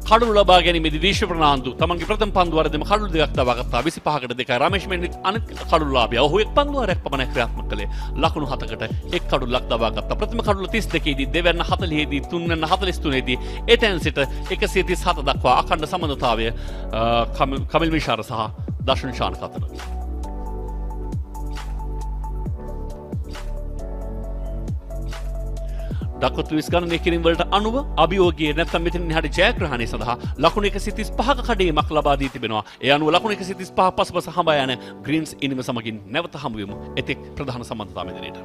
කඩුළු ලබා ගැනීමේදී දීශ ප්‍රනාන්දු තමන්ගේ ප්‍රථම පන්දු වරදෙම කඩුළු දෙකක් දවා ගත්තා. 25කට 2යි. රමේෂ් මෙන්ඩිස් අනෙක් කඩුළුලාභියා. ඔහු එක් පන්දුවරයක් පමණ ක්‍රියාත්මක කළේ. ලකුණු 7කට එක් කඩුල්ලක් දවා ගත්තා. ප්‍රථම කඩුළු 32 දී, දෙවැන්න 40 දී, තුන්වැන්න 43 දී එතෙන් සිට 137 දක්වා අඛණ්ඩ සම්බන්ධතාවය කමිල් මිෂාර සහ දෂුන් ශානක අතර. දක්වතු විස්ගණනය කිරීම වලට අනුව අභියෝගයේ නැත්නම් මෙතනින් එහාට ජයග්‍රහණය සඳහා ලකුණු 135ක කඩේමක් ලබා දී තිබෙනවා. ඒ අනුව ලකුණු 135 පසුපස හඹා යන ග්‍රීන්ස් ඉනිම සමගින් නැවත හමු වෙමු. එතෙක් ප්‍රධාන සම්බන්ධතාවය දිනේට.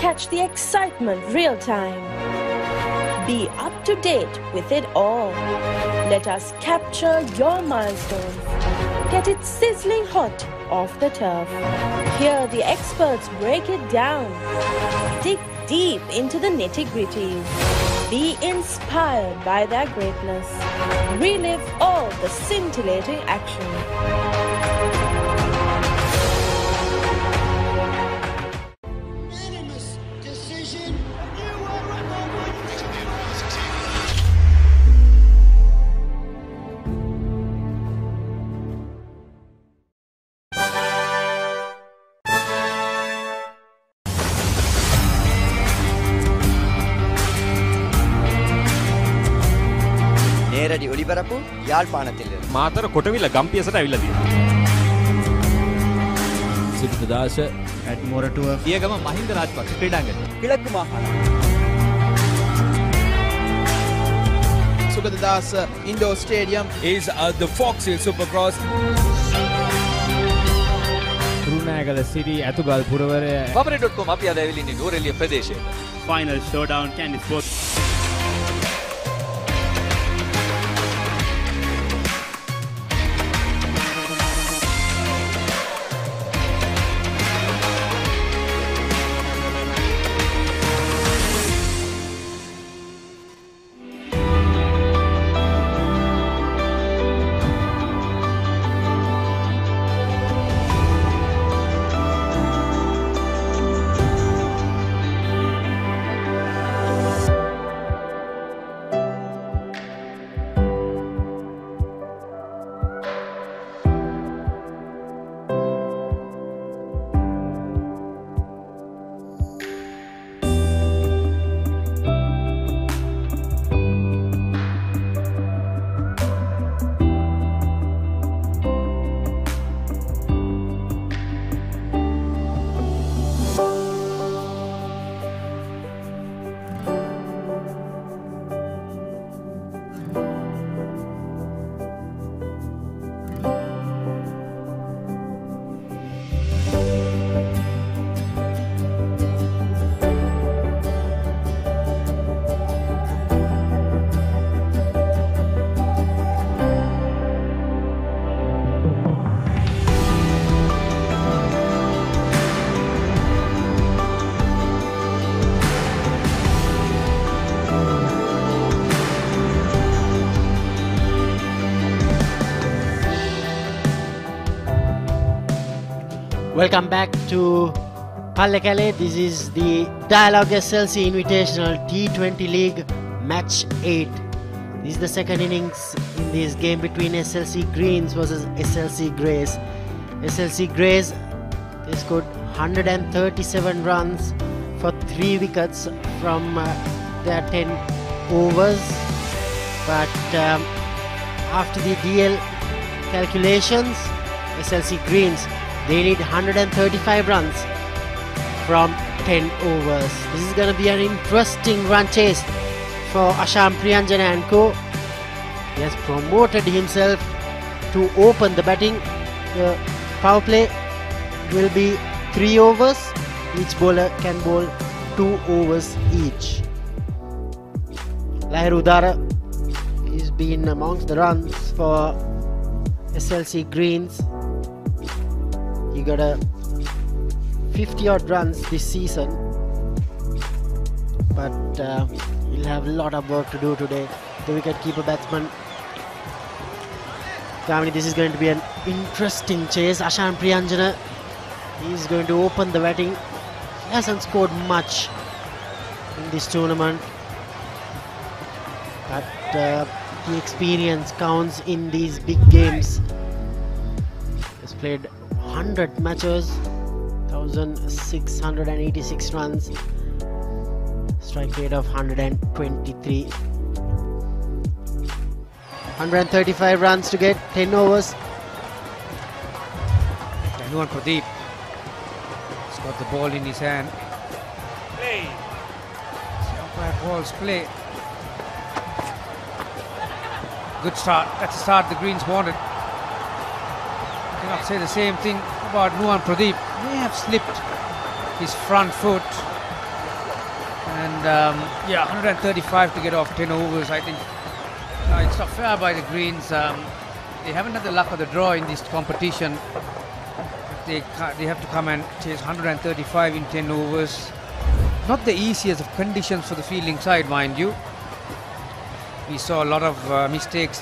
Catch the excitement real time. Be up to date with it all. Let us capture your milestones. Get it sizzling hot off the turf. Hear the experts break it down. Dig deep into the nitty-gritties. Be inspired by their greatness. Relive all the scintillating action. Decision. You were நேரடி ஒளிபரப்பு யாழ்ப்பாணத்தில் මාතර කොටවිල ගම්පියසට ඇවිල්ලා තියෙනවා. සිද්ධාශ ඇඩ්මොරටුව පියගම මහින්ද රාජපක්ෂ ක්‍රීඩාංගණය. கிழக்கு மாகாணம் Sugaddas Indoor Stadium is the Fox Hill Supercross. රුණෑගල සිටි ඇතුගල් පුරවරය Pamare.com අපි අද ඇවිල්ලා ඉන්නේ නුවරඑළිය ප්‍රදේශයේ. Final showdown candy sport. Welcome back to Pallekele. This is the Dialog-SLC Invitational T20 League Match 8. This is the second innings in this game between SLC Greens versus SLC Greys. SLC Greys, they scored 137 runs for 3 wickets from their 10 overs. But after the DL calculations, SLC Greens, they need 135 runs from 10 overs. This is going to be an interesting run chase for Asham Priyanjana and co. He has promoted himself to open the batting. The power play will be 3 overs. Each bowler can bowl 2 overs each. Lahiru Udara has been amongst the runs for SLC Greens. He got a 50 odd runs this season, but he'll have a lot of work to do today. The wicket-keeper batsman. Kamini, this is going to be an interesting chase. Ashan Priyanjana is going to open the batting. He hasn't scored much in this tournament, but the experience counts in these big games. He's played 100 matches, 1686 runs, strike rate of 123, 135 runs to get 10 overs. Nuan Pradeep has got the ball in his hand. Play. Umpire calls play. Good start. That's the start the Greens wanted. Cannot say the same thing about Nuan Pradeep. May have slipped his front foot, and 135 to get off 10 overs. I think it's not fair by the Greens. They haven't had the luck of the draw in this competition. They have to come and chase 135 in 10 overs. Not the easiest of conditions for the fielding side, mind you. We saw a lot of mistakes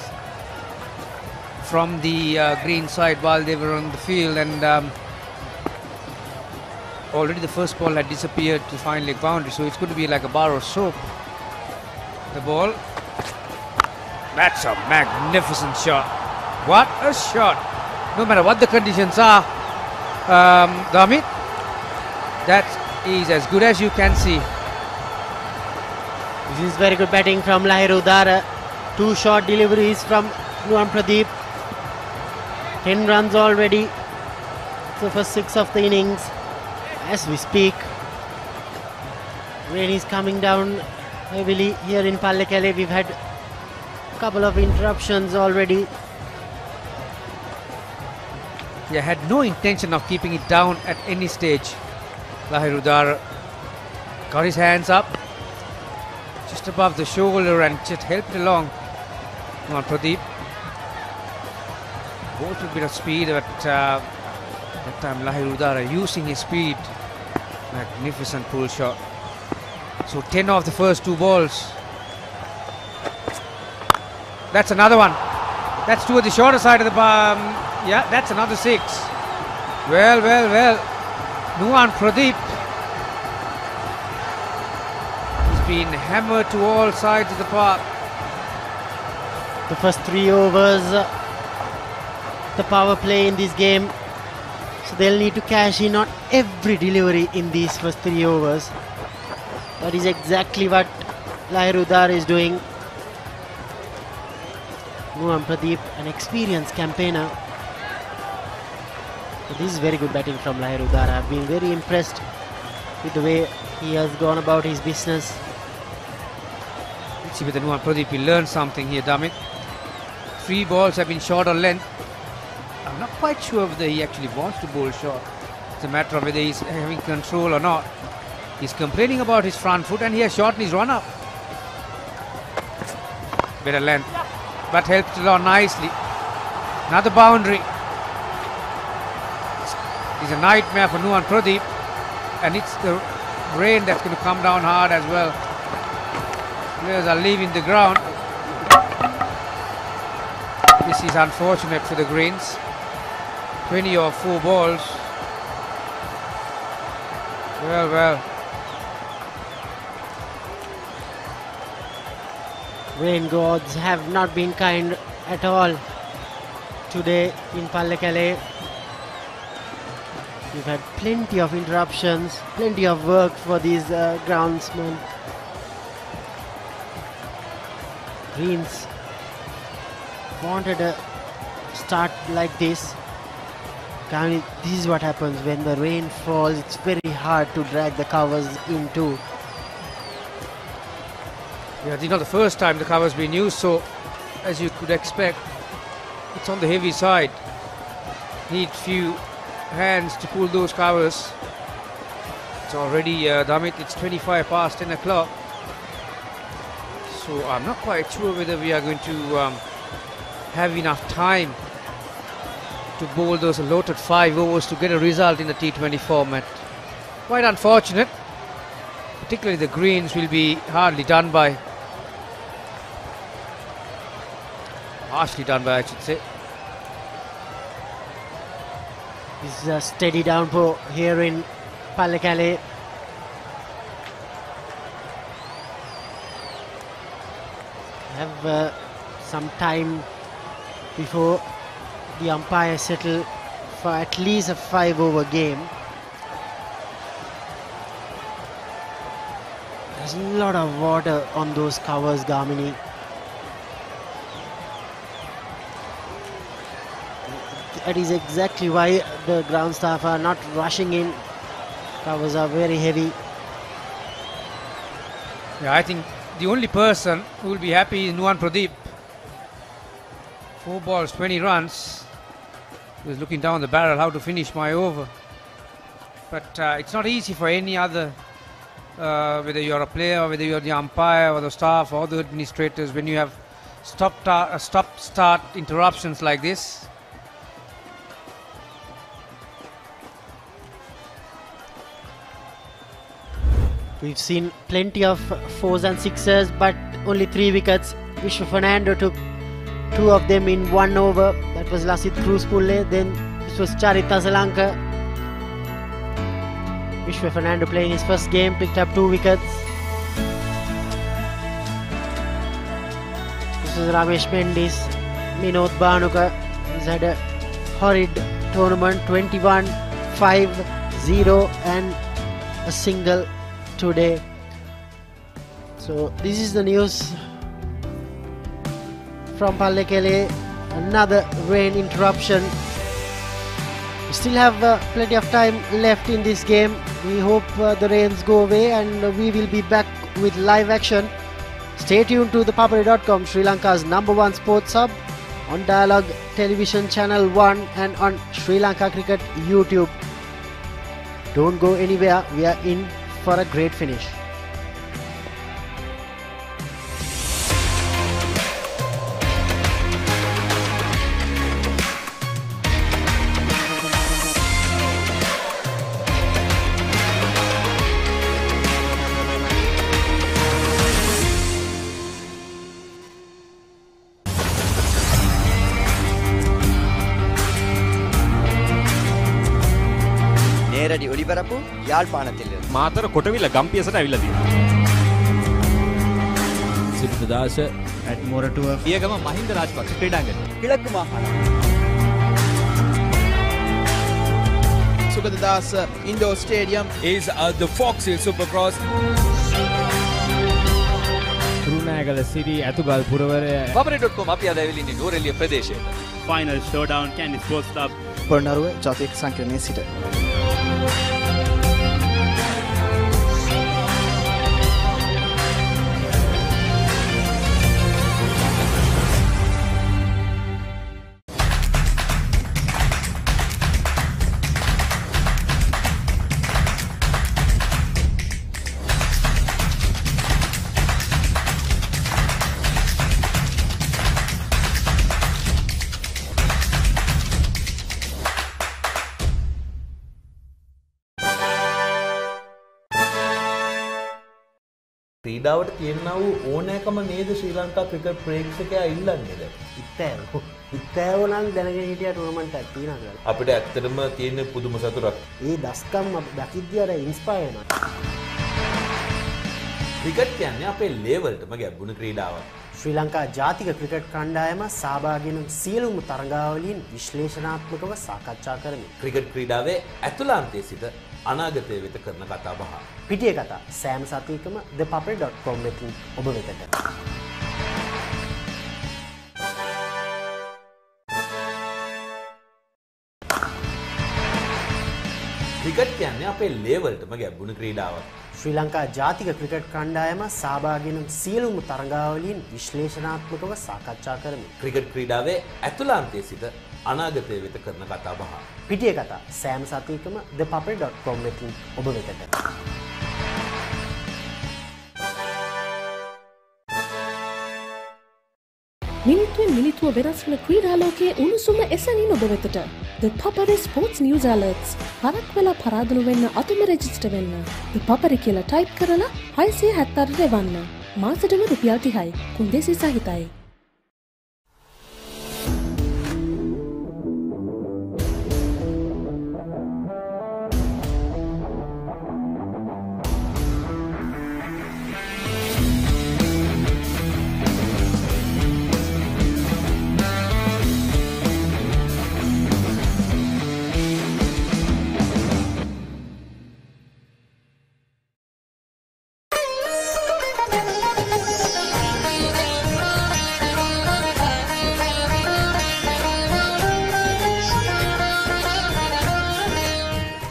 from the green side while they were on the field, and already the first ball had disappeared to find leg boundary, so it's going to be like a bar of soap. The ball, that's a magnificent shot. What a shot! No matter what the conditions are, Gamit, that is as good as you can see. This is very good batting from Lahiru Udara. 2 short deliveries from Nuwan Pradeep. 10 runs already. So for 6 of the innings. As we speak, rain is coming down heavily here in Pallekele. We've had a couple of interruptions already. He had no intention of keeping it down at any stage. Lahirudar got his hands up just above the shoulder and just helped along on Pradeep. Both with a bit of speed, but that time Lahirudar using his speed. Magnificent pull shot. So 10 off the first 2 balls. That's another one. That's toward the shorter side of the yeah, that's another 6. Well. Nuwan Pradeep. He's been hammered to all sides of the park. The first 3 overs, the power play in this game. So they'll need to cash in on every delivery in these first 3 overs. That is exactly what Lahirudar is doing. Nuwan Pradeep, an experienced campaigner. But this is very good batting from Lahirudar. I've been very impressed with the way he has gone about his business. Let's see whether Nuwan Pradeep will learn something here, Damit. 3 balls have been short on length. I'm not quite sure whether he actually wants to bowl short. It's a matter of whether he's having control or not. He's complaining about his front foot and he has shortened his run up. Better length, but helped along nicely. Another boundary. It's a nightmare for Nuwan Pradeep, and it's the rain that's going to come down hard as well. Players are leaving the ground. This is unfortunate for the Greens. 20 or 4 balls. Well. Rain gods have not been kind at all today in Pallekele. We've had plenty of interruptions, plenty of work for these groundsmen. Greens wanted a start like this. This is what happens when the rain falls. It's very hard to drag the covers into. Yeah, it's not the first time the cover's been used, so as you could expect, it's on the heavy side. Need few hands to pull those covers. It's already, Damit, it's 25 past 10 o'clock. So I'm not quite sure whether we are going to have enough time to bowl those allotted 5 overs to get a result in the T20 format. Quite unfortunate. Particularly the Greens will be hardly done by. Harshly done by, I should say. This is a steady downpour here in Pallekele. Have some time before the umpires settle for at least a 5-over game. There's a lot of water on those covers, Gamini. That is exactly why the ground staff are not rushing in. Covers are very heavy. Yeah, I think the only person who will be happy is Nuwan Pradeep. 4 balls, 20 runs. He was looking down the barrel how to finish my over. But it's not easy for any other, whether you're a player or whether you're the umpire or the staff or the administrators, when you have stop-start interruptions like this. We've seen plenty of 4s and 6s, but only 3 wickets. Vishwa Fernando took 2 of them in 1 over. That was Lasith Cruzpulle. Then this was Charita Salanka. Vishwa Fernando playing his first game, picked up 2 wickets. This was Ramesh Mendis. Minod Banuka. He's had a horrid tournament. 21, 5, 0 and a single today. So this is the news from Pallekele. Another rain interruption. We still have plenty of time left in this game. We hope the rains go away and we will be back with live action. Stay tuned to thepapare.com, Sri Lanka's #1 sports hub, on Dialog Television Channel 1 and on Sri Lanka Cricket YouTube. Don't go anywhere, we are in for a great finish. நேரடி ஒளிபரப்பு யாழ்ப்பாணத்திலிருந்து. මාතර කොටවිල ගම්පියසට ඇවිල්ලා තියෙනවා. සිද්ධාස at Moratua පියගම Mahinda Rajapaksa ක්‍රීඩාංගණය. கிழக்கு மாகாணம். Sugaddas Indoor Stadium is the Fox Hill Supercross. Trunagala City Atugal Puravare Papare.com අපි අද ඇවිල්ලා ඉන්නේ නෝරෙලිය ප්‍රදේශයට. Final Showdown Candy Sports Club Polonnaruwa ජාතික සංකීර්ණයේ සිට ක්‍රීඩාවට තියෙනා වූ ඕනෑකම නේද ශ්‍රී ලංකා ක්‍රිකට් ප්‍රේක්ෂකයා ඉල්ලන්නේද? ඉත්තෑව නම් දැනගෙන හිටියා ටූර්නමන්ට් එකක් තියෙනවා කියලා. අපිට ඇත්තටම තියෙන පුදුම සතුටක්. ඒ දස්කම් දකිද්දී අර ඉන්ස්පයර් වෙනවා. ක්‍රිකට් කියන්නේ අපේ ලේවල්ටම ගැඹුණු ක්‍රීඩාවක්. ශ්‍රී ලංකා ජාතික ක්‍රිකට් කණ්ඩායම සහභාගී වන සියලුම තරගාවලීන් විශ්ලේෂණාත්මකව සාකච්ඡා කරමි. ක්‍රිකට් ක්‍රීඩාවේ ඇතුළාන්තයේ සිට අනාගතය වෙත කරන කතා බහ. පිටිය කතා සෑම සතියකම thepapare.com එකකින් ඔබ වෙතට. ක්‍රිකට් කියන්නේ අපේ ලේවල්ටම ගැඹුණු ක්‍රීඩාවක්. ශ්‍රී ලංකා ජාතික ක්‍රිකට් කණ්ඩායම සහභාගී වන සියලුම තරගාවලීන් විශ්ලේෂණාත්මකව සාකච්ඡා කරමි. ක්‍රිකට් ක්‍රීඩාවේ ඇතුළාන්තයේ සිට අනාගතය වෙත කරන කතා බහ. පිටිය කතා සෑම සතියකම thepapare.com එකකින් ඔබ වෙතට. මිනිත්තුවෙන් මිනිත්තුව වෙනස් වන ක්‍රීඩා ලෝකයේ උණුසුම එසැනින් ඔබ වෙතට. The Papare Sports News Alerts. හරක් වෙලා පරාදුණු වෙන්න අතුම රෙජිස්ටර් වෙන්න. The Papare කියලා ටයිප් කරලා 678 එවන්න. මාසෙටම රුපියල් 30යි. කුන්දේසි සහිතයි.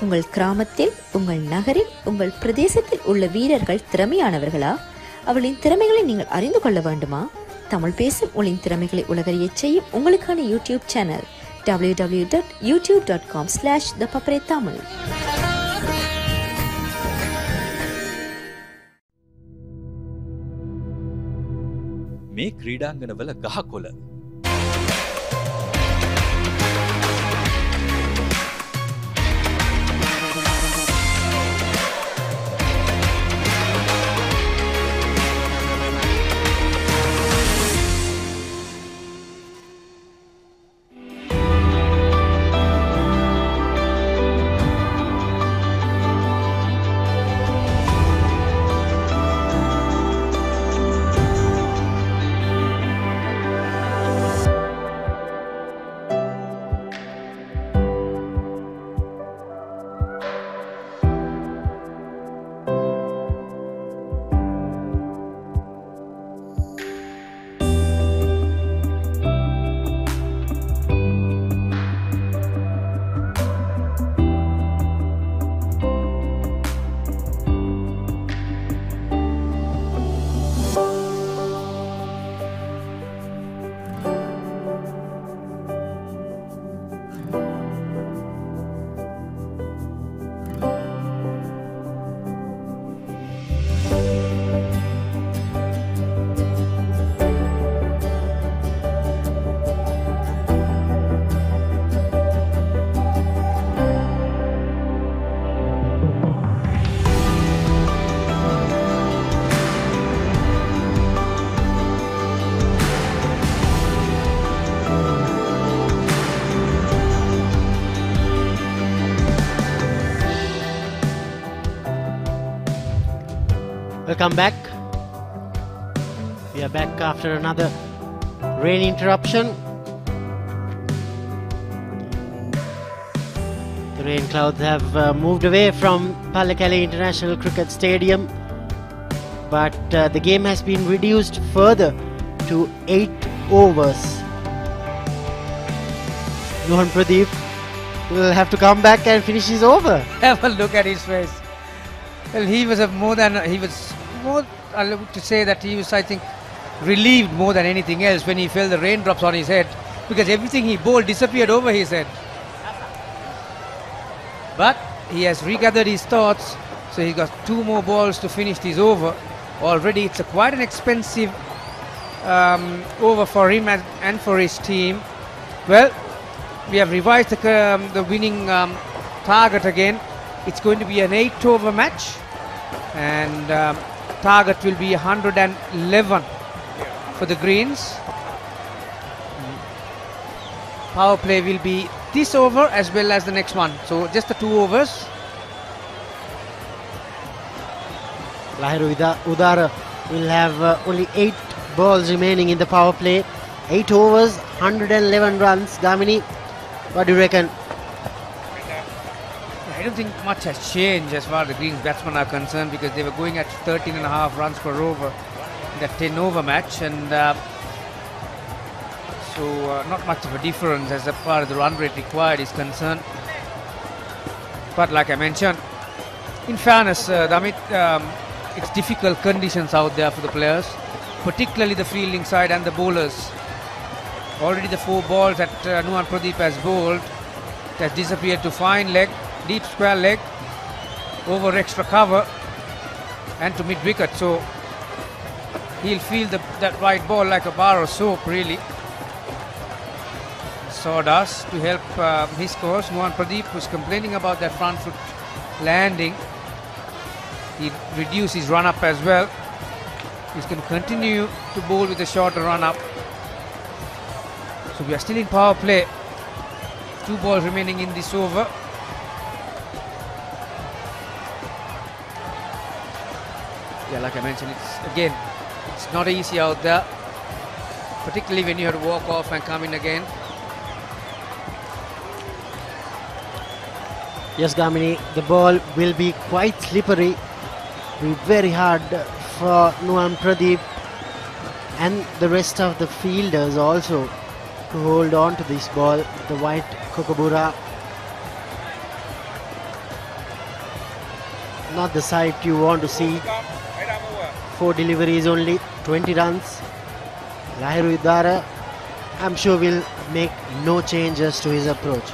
உங்கள் கிராமத்தில், உங்கள் நகரில், உங்கள் பிரதேசத்தில் உள்ள வீரர்கள் திறமையானவர்களா? அவளின் திறமைகளை நீங்கள் அறிந்து கொள்ள வேண்டுமா? தமிழ் பேசும் உங்களின் திறமைகளை உலகறியச் செய்யும் உங்களுக்கான யூடியூப் சேனல் www.youtube.com/thepapare-tamil. මේ ක්‍රීඩාංගණවල ගහකොළ Welcome back. We are back after another rain interruption. The rain clouds have moved away from Pallekele International Cricket Stadium, but the game has been reduced further to 8 overs. Nuhan Pradeep will have to come back and finish his over. Have a look at his face. Well, he was more, I look to say that he was, I think, relieved more than anything else when he felt the raindrops on his head, because everything he bowled disappeared over his head. But he has regathered his thoughts, so he got 2 more balls to finish this over. Already it's quite an expensive over for him and for his team. Well, we have revised the winning target again. It's going to be an 8-over match, and target will be 111 for the Greens. Power play will be this over as well as the next one, so just the 2 overs. Lahiru Udara will have only 8 balls remaining in the power play. 8 overs, 111 runs. Gamini, what do you reckon? I don't think much has changed as far as the Greens batsmen are concerned, because they were going at 13.5 runs per over in that 10-over match, and so not much of a difference as far as the run rate required is concerned. But like I mentioned, in fairness, Damit, it's difficult conditions out there for the players, particularly the fielding side and the bowlers. Already the 4 balls that Nuhan Pradeep has bowled, it has disappeared to fine leg, deep square leg, over extra cover and to mid-wicket. So he'll feel that right ball like a bar of soap, really. Sawdust to help his cause. Nuhan Pradeep was complaining about that front foot landing. He reduced his run-up as well. He's going to continue to bowl with a shorter run-up. So we are still in power play. 2 balls remaining in this over. Yeah, like I mentioned, it's not easy out there, particularly when you have to walk off and come in again. Yes, Gamini, the ball will be quite slippery. Be very hard for Nuhan Pradeep and the rest of the fielders also to hold on to this ball. The white Kookaburra, not the side you want to see. 4 deliveries only, 20 runs. Lahiru Udara, I'm sure will make no changes to his approach.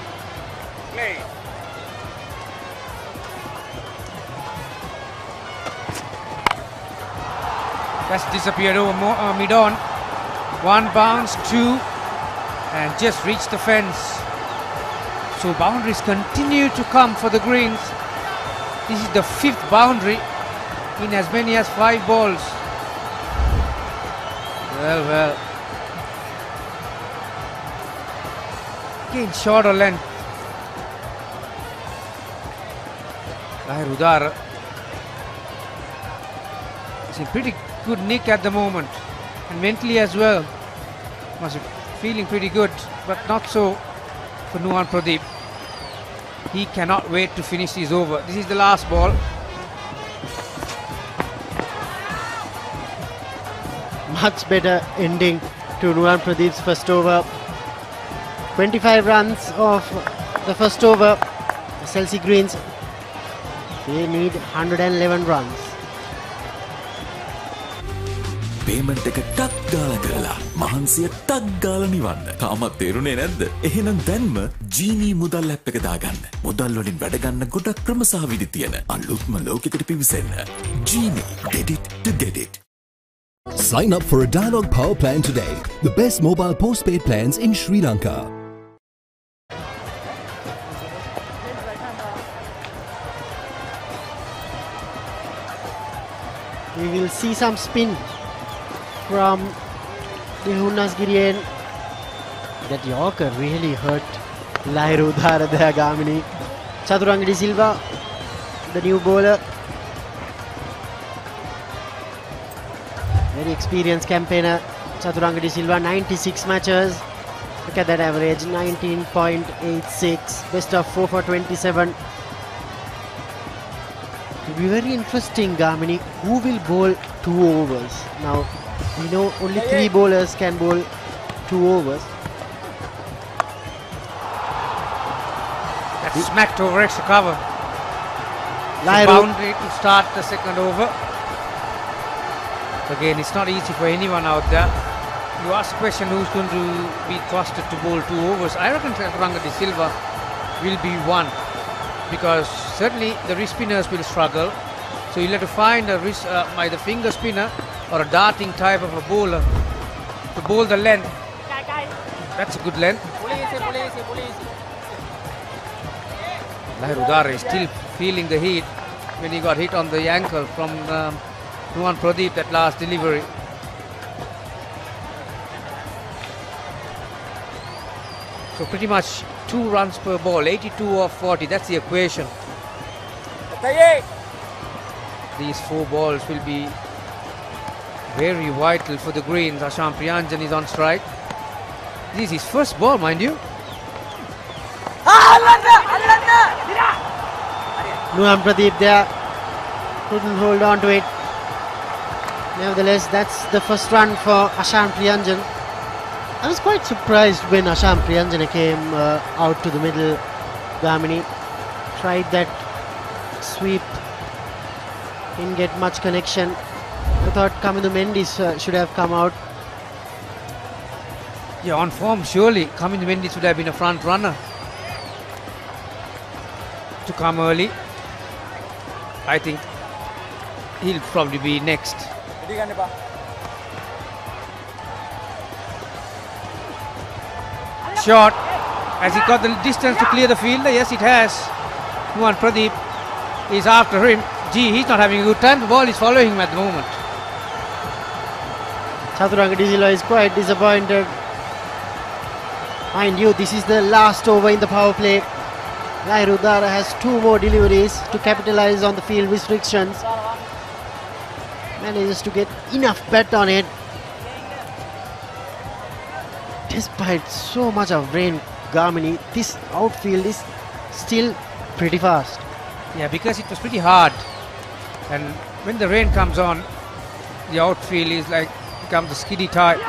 That's disappeared over mid-on. 1 bounce, 2, and just reached the fence. So boundaries continue to come for the Greens. This is the 5th boundary in as many as 5 balls. Well. Again, shorter length. Lahiru Udara is in pretty good nick at the moment, and mentally as well. Must be feeling pretty good, but not so for Nuhan Pradeep. He cannot wait to finish his over. This is the last ball. Much better ending to Nuhan Pradeep's first over. 25 runs of the first over. SLC Greens, they need 111 runs. Payment එක ටක් ගාලා කරලා මහන්සිය ටක් ගාලා නිවන්න. තාමත් තේරුනේ නැද්ද? එහෙනම් දැන්ම ජීනී මුදල් ඇප් එක දාගන්න. මුදල් වලින් වැඩ ගන්න ගොඩක් ක්‍රම සහ විදි තියෙන අලුත්ම ලෝකෙකට පිවිසෙන්න. Genie, get it to get it. Sign up for a Dialog Power Plan today. The best mobile postpaid plans in Sri Lanka. We will see some spin from the Hunasgirian. That Yorker really hurt Lahiru Udara there, Gamini. Chaturanga de Silva, the new bowler. Very experienced campaigner, Chaturanga De Silva, 96 matches. Look at that average, 19.86, best of 4 for 27. It will be very interesting, Gamini, who will bowl 2 overs. Now, we know only 3 bowlers can bowl 2 overs. That's smacked over extra cover. Lahiro. Boundary to start the second over. Again, it's not easy for anyone out there. You ask the question who's going to be trusted to bowl 2 overs. I reckon Chaturanga De Silva will be one, because certainly the wrist spinners will struggle. So you'll have to find a wrist, either finger spinner or a darting type of a bowler to bowl the length. That's a good length. Lahiro Udara is still feeling the heat when he got hit on the ankle from Nuwan Pradeep, that last delivery. So pretty much 2 runs per ball, 82 or 40, that's the equation. These 4 balls will be very vital for the Greens. Asham Priyanjan is on strike. This is his first ball, mind you. Nuwan Pradeep there couldn't hold on to it. Nevertheless, that's the first run for Asham Priyanjan. I was quite surprised when Asham Priyanjan came out to the middle. Gamini tried that sweep, didn't get much connection. I thought Kamindu Mendis should have come out. Yeah, on form, surely Kamindu Mendis would have been a front runner to come early. I think he'll probably be next. Shot. Has he got the distance to clear the fielder? Yes, it has. Nuwan Pradeep is after him. Gee, he's not having a good time. The ball is following him at the moment. Chaturanga De Silva is quite disappointed. Mind you, this is the last over in the power play. Lahiro Udara has 2 more deliveries to capitalize on the field restrictions. Manages to get enough bet on it. Despite so much of rain, Gamini, this outfield is still pretty fast. Yeah, because it was pretty hard. And when the rain comes on, the outfield is like becomes a skiddy type.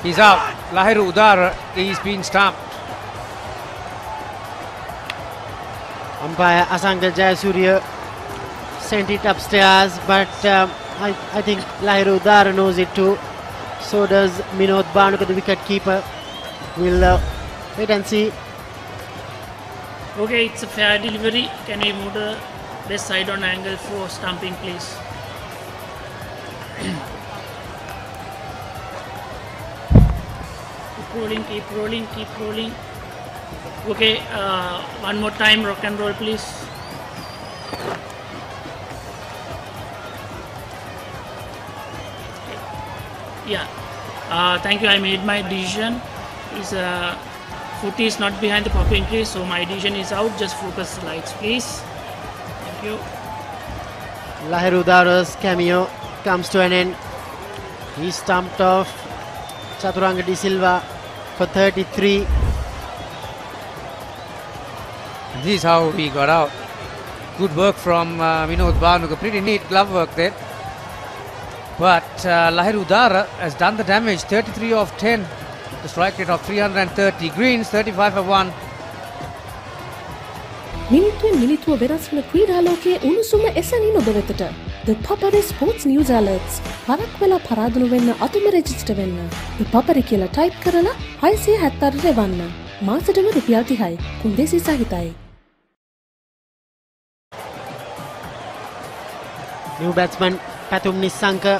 He's out. Lahiro Udara, he's been stumped. Umpire Asangal Jayasuriya sent it upstairs, but I think Lahiro Udara knows it too. So does Minod Banuka, the wicket keeper. We'll wait and see. Okay, it's a fair delivery. Can we move the left side on angle for stumping, please? Keep rolling, keep rolling, keep rolling. Okay, one more time, rock and roll, please. Yeah, thank you. I made my decision. His foot is not behind the popping tree, so my decision is out. Just focus the lights, please. Thank you. Lahiro Udara's cameo comes to an end. He stumped off Chaturanga De Silva for 33. This is how we got out. Good work from Minod Banuka. Pretty neat glove work there. But Lahiro Udara has done the damage. 33 of 10. The strike rate of 330. Greens 35 for 1. මිනිත්තුවෙන් මිනිත්තුව වෙනස් වන ක්‍රීඩාලෝකයේ උණුසුම එසැනින් ඔබ වෙතට. The Papare Sports News Alerts. පරක් වෙලා පරාදුණු වෙන්න අතුම register වෙන්න. The Papare කියලා type කරලා 678 රෙවන්න. මාසෙටම රුපියල් 30යි. කුන්දේසි සහිතයි. New batsman Pathum Nissanka.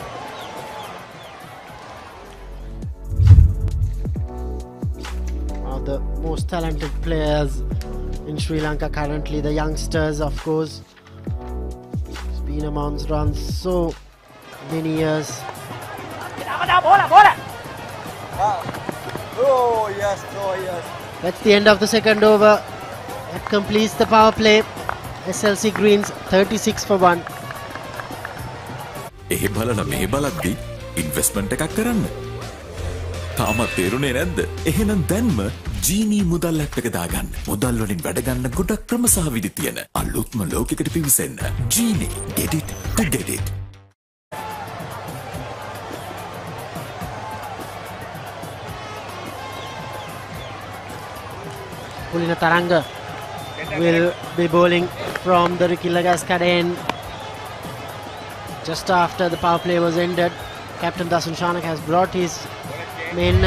One of the most talented players in Sri Lanka currently, the youngsters, of course. It's been amongst runs so many years. Oh yes, oh yes. That's the end of the second over. That completes the power play. SLC Greens 36 for 1. එහෙ බලන මෙහෙ බලද්දි investment එකක් කරන්න. තාමත් තේරුණේ නැද්ද? එහෙනම් දැන්ම ජීනී මුදල් ඇප් එක දාගන්න. මුදල් වලින් වැඩ ගන්න ගොඩක් ක්‍රම සහ විදි තියෙන අලුත්ම ලෝකයකට පිවිසෙන්න. ජීනී get it to get it. Pulina Taranga will be bowling from the Rikilagascade end. Just after the power play was ended, Captain Dasun Shanak has brought his main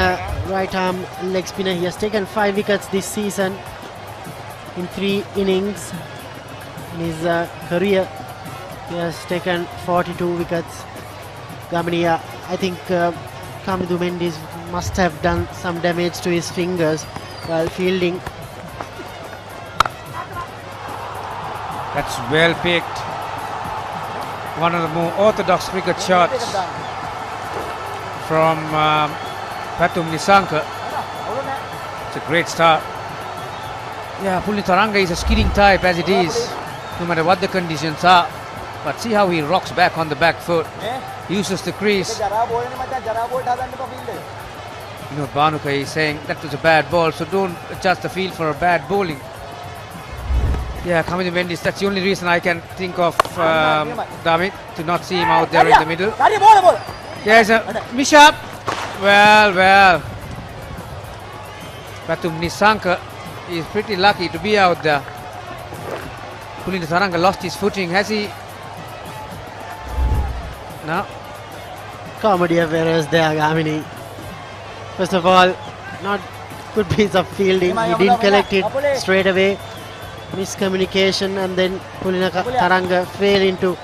right arm leg spinner. He has taken 5 wickets this season in 3 innings. In his career, he has taken 42 wickets. Gamania, I think Kamidu Mendes must have done some damage to his fingers while fielding. That's well picked. One of the more orthodox cricket shots from Patum Nisanka. It's a great start. Yeah, Pulina Taranga is a skidding type as it is, no matter what the conditions are. But see how he rocks back on the back foot, uses the crease. You know, Banuka is saying that was a bad ball, so don't adjust the field for a bad bowling. Yeah, Kamidu Mendes, that's the only reason I can think of Damit, to not see him out there in the middle. There's a mishap. Well. Patum Nisanka is pretty lucky to be out there. Pulina Taranga lost his footing, has he? No. Comedy of errors there, Gamini. First of all, not good piece of fielding. He didn't collect it straight away. Miscommunication, and then Pulina Taranga failed to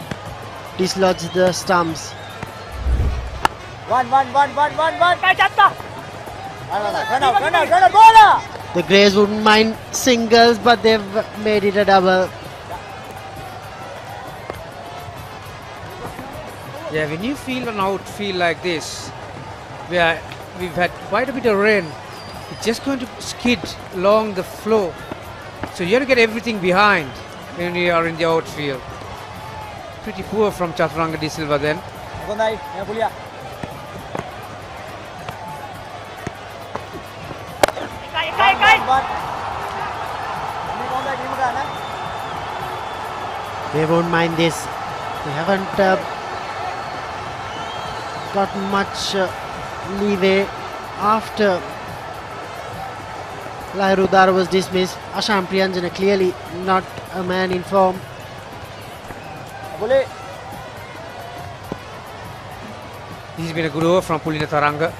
dislodge the stumps. One. The Greys wouldn't mind singles, but they've made it a double. Yeah, when you feel an outfield like this, where we've had quite a bit of rain, it's just going to skid along the floor. So you have to get everything behind when you are in the outfield. Pretty poor from Chaturanga De Silva then. They won't mind this. They haven't got much leeway after Lairudara was dismissed. Asham Priyanjana clearly not a man in form. This has been a good over from Pulina Taranga.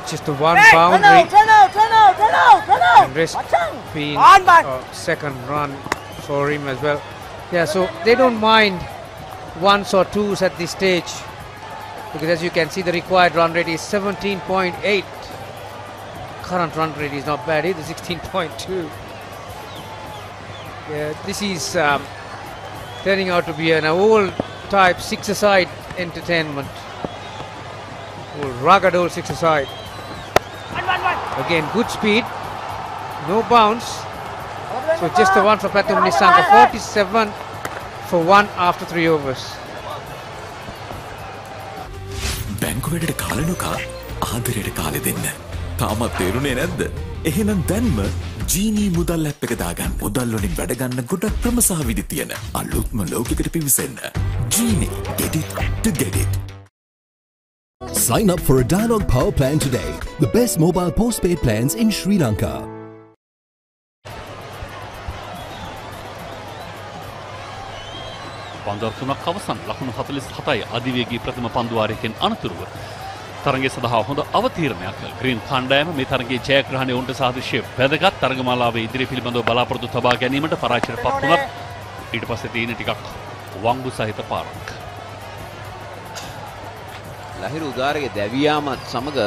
Just a one boundary. And rest being a second run for him as well. Yeah, so they don't mind ones or twos at this stage, because as you can see, the required run rate is 17.8. Current run rate is not bad either, 16.2. Yeah, this is turning out to be an old type six-a-side entertainment. Old rugged old six-a-side. Again, good speed, no bounce. So just the one for Patum Nisanka, 47 for 1 after 3 overs. බැංකු වැඩට කාලනුකා ආදරයට කාලෙ දෙන්න. තාමත් තේරුණේ නැද්ද? එහෙනම් දැන්ම ජීනී මුදල් app එක දාගන්න. මුදල් වලින් වැඩ ගන්න ගොඩක් ක්‍රම සහ විදි තියෙන අලුත්ම ලෝකයකට පිවිසෙන්න. ජීනී get it to get it. Sign up for a Dialog Power Plan today. The best mobile postpaid plans in Sri Lanka. පන්දුවක් තුනක් අවසන් ලකුණු 47යි අධිවේගී ප්‍රථම පන්දුවාරයකින් අනතුරුව තරගයේ සඳහා හොඳ අවතීර්ණයක් ග්‍රීන් කණ්ඩායම මේ තරගයේ ජයග්‍රහණය උන්ට සාදෘශ්‍ය වැදගත් තරගමාලාවේ ඉදිරි පිළිබඳව බලාපොරොත්තු තබා ගැනීමට පරාජයට පත් වුණත් ඊට පස්සේ තියෙන ටිකක් වංගු සහිත පාරක්. ලහිරු උදාරගේ දැවියාමත් සමග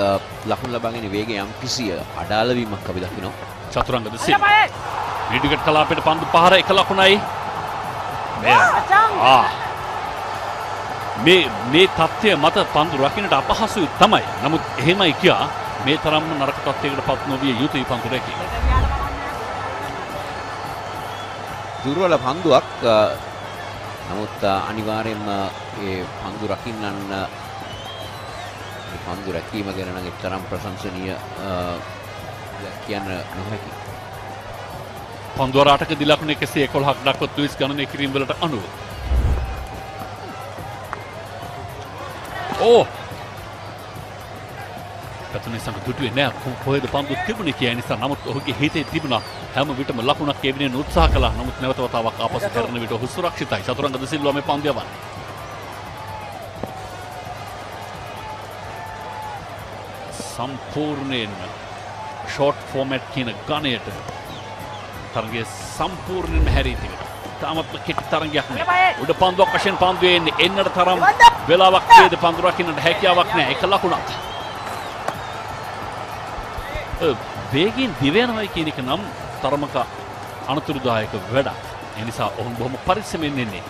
ලකුණු ලබාගෙන වේගය යම් කිසි අඩාල වීමක් අපි දකිනවා. චතුරංග දෙසිල් විඩිකට් කලාපයට පන්දු පහර එක ලකුණයි. මේ තත්ත්වය මත පන්දු රකින්නට අපහසුයි තමයි. නමුත් එහෙමයි කියා මේ තරම්ම නරක තත්ත්වයකට පත් නොවිය යුතුයි පන්දු රැකීම. දුර්වල පන්දුවක් නමුත් අනිවාර්යයෙන්ම ඒ පන්දු රකින්නන් පන්දු රැකීම ගැන නම් එතරම් ප්‍රශංසනීය කියන්න නොහැකි. පන්දුවර 8කදී ලකුණු 111ක් දක්වත් ලුයිස් ගණනය කිරීම වලට අනුව. ඕ! පැතුනේ සංග දුටුවේ නෑ කොහෙද පන්දු තිබුණේ කියන නිසා. නමුත් ඔහුගේ හිතේ තිබුණා හැම විටම ලකුණක් එවෙනින් උත්සාහ කළා. නමුත් නැවත වතාවක් ආපසු කරන විට ඔහු සුරක්ෂිතයි. චතුරංග ද සිල්වා මේ පන්දු යවන්නේ. සම්පූර්ණයෙන් ෂෝට් ෆෝමැට් කියන ගණයට තරගයේ සම්පූර්ණයෙන්ම හැරී තිබෙනවා. තාමත් කෙටි තරගයක් නෑ. උඩ පන්දුවක් වශයෙන් පන්දුවේ එන්නේ එන්නට තරම් වෙලාවක් වේද පන්දු රකින්නට හැකියාවක් නෑ. එක ලකුණක්. වේගයෙන් දිව යනවා කියන එක නම් තරමක අනතුරුදායක වැඩක්. ඒ නිසා ඔහු බොහොම පරිස්සමෙන් ඉන්නේ.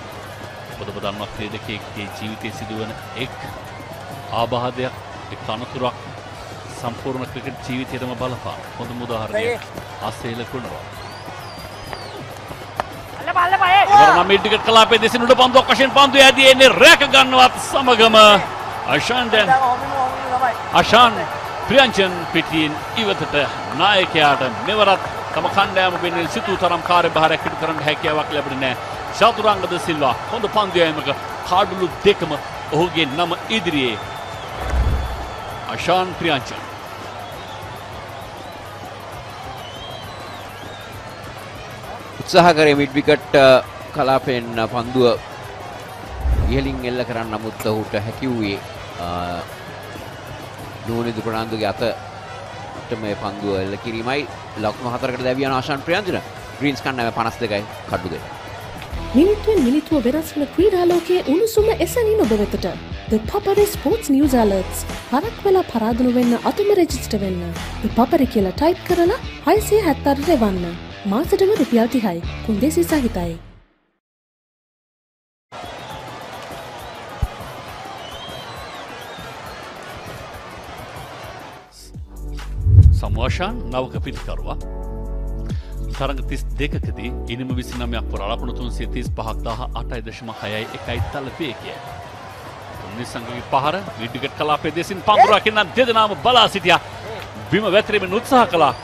ඔබ දන්නවා ක්‍රීඩකයෙක්ගේ ජීවිතයේ සිදුවන එක් ආබාධයක් එක් අනතුරක් සම්පූර්ණ ක්‍රිකට් ජීවිතයටම බලපාන. හොඳම උදාහරණයක් ආස්ට්‍රේලියාවේ කුණුවා. ඉවරනම් මිඩ්විකට් කලාපයේ දෙසින් උඩ පන්දුවක් වශයෙන් පන්දු යදී එන්නේ රැක ගන්නවත් සමගම අෂාන් ප්‍රියංජන් පිටින් ඉවතට නායකයාට මෙවරත් තම කණ්ඩායම වෙනුවෙන් සිතූ තරම් කාර්යභාරයක් ඉටු කරන්න හැකියාවක් ලැබුණේ නැහැ. චතුරංග ද සිල්වා හොඳ පන්දු යෑමක කාඩුළු දෙකම ඔහුගේ නම ඉදිරියේ. අෂාන් ප්‍රියංජන් උත්සාහ කරේ මිඩ් විකට් කලාපයෙන් පන්දුව ඉහළින් එල්ල කරන්න. නමුත් ඔහුට හැකි වූයේ නෝනිදු ප්‍රනාන්දුගේ අතට මේ පන්දුව එල්ල කිරීමයි. ලකුණු 4කට දැවි යන ආශාන් ප්‍රියංජන ග්‍රීන්ස් කණ්ඩායම 52යි කඩු 2. මිනිත්තුවෙන් මිනිත්තුව වෙනස් වන ක්‍රීඩා ලෝකයේ උණුසුම එසැනින් ඔබ වෙතට. The Papare Sports News Alerts. හරක් වෙලා පරාදුණු වෙන්න අතුම රෙජිස්ටර් වෙන්න. The Papare කියලා ටයිප් කරලා 676ට එවන්න. මාසෙටම රුපියල් 30යි. කුන්දේසි සහිතයි. සමෝෂාන් නවක පිටිකරුවා තරඟ 32කදී ඉනිම 29ක් පුරා ලකුණු 335ක් 18.61යි තල වේගය. නිසංගගේ පහර විඩ්විකට් කලාපයේ දෙසින් පන්දු රකින්න දෙදෙනාම බලා සිටියා. බිම වැතිරීමෙන් උත්සාහ කළා.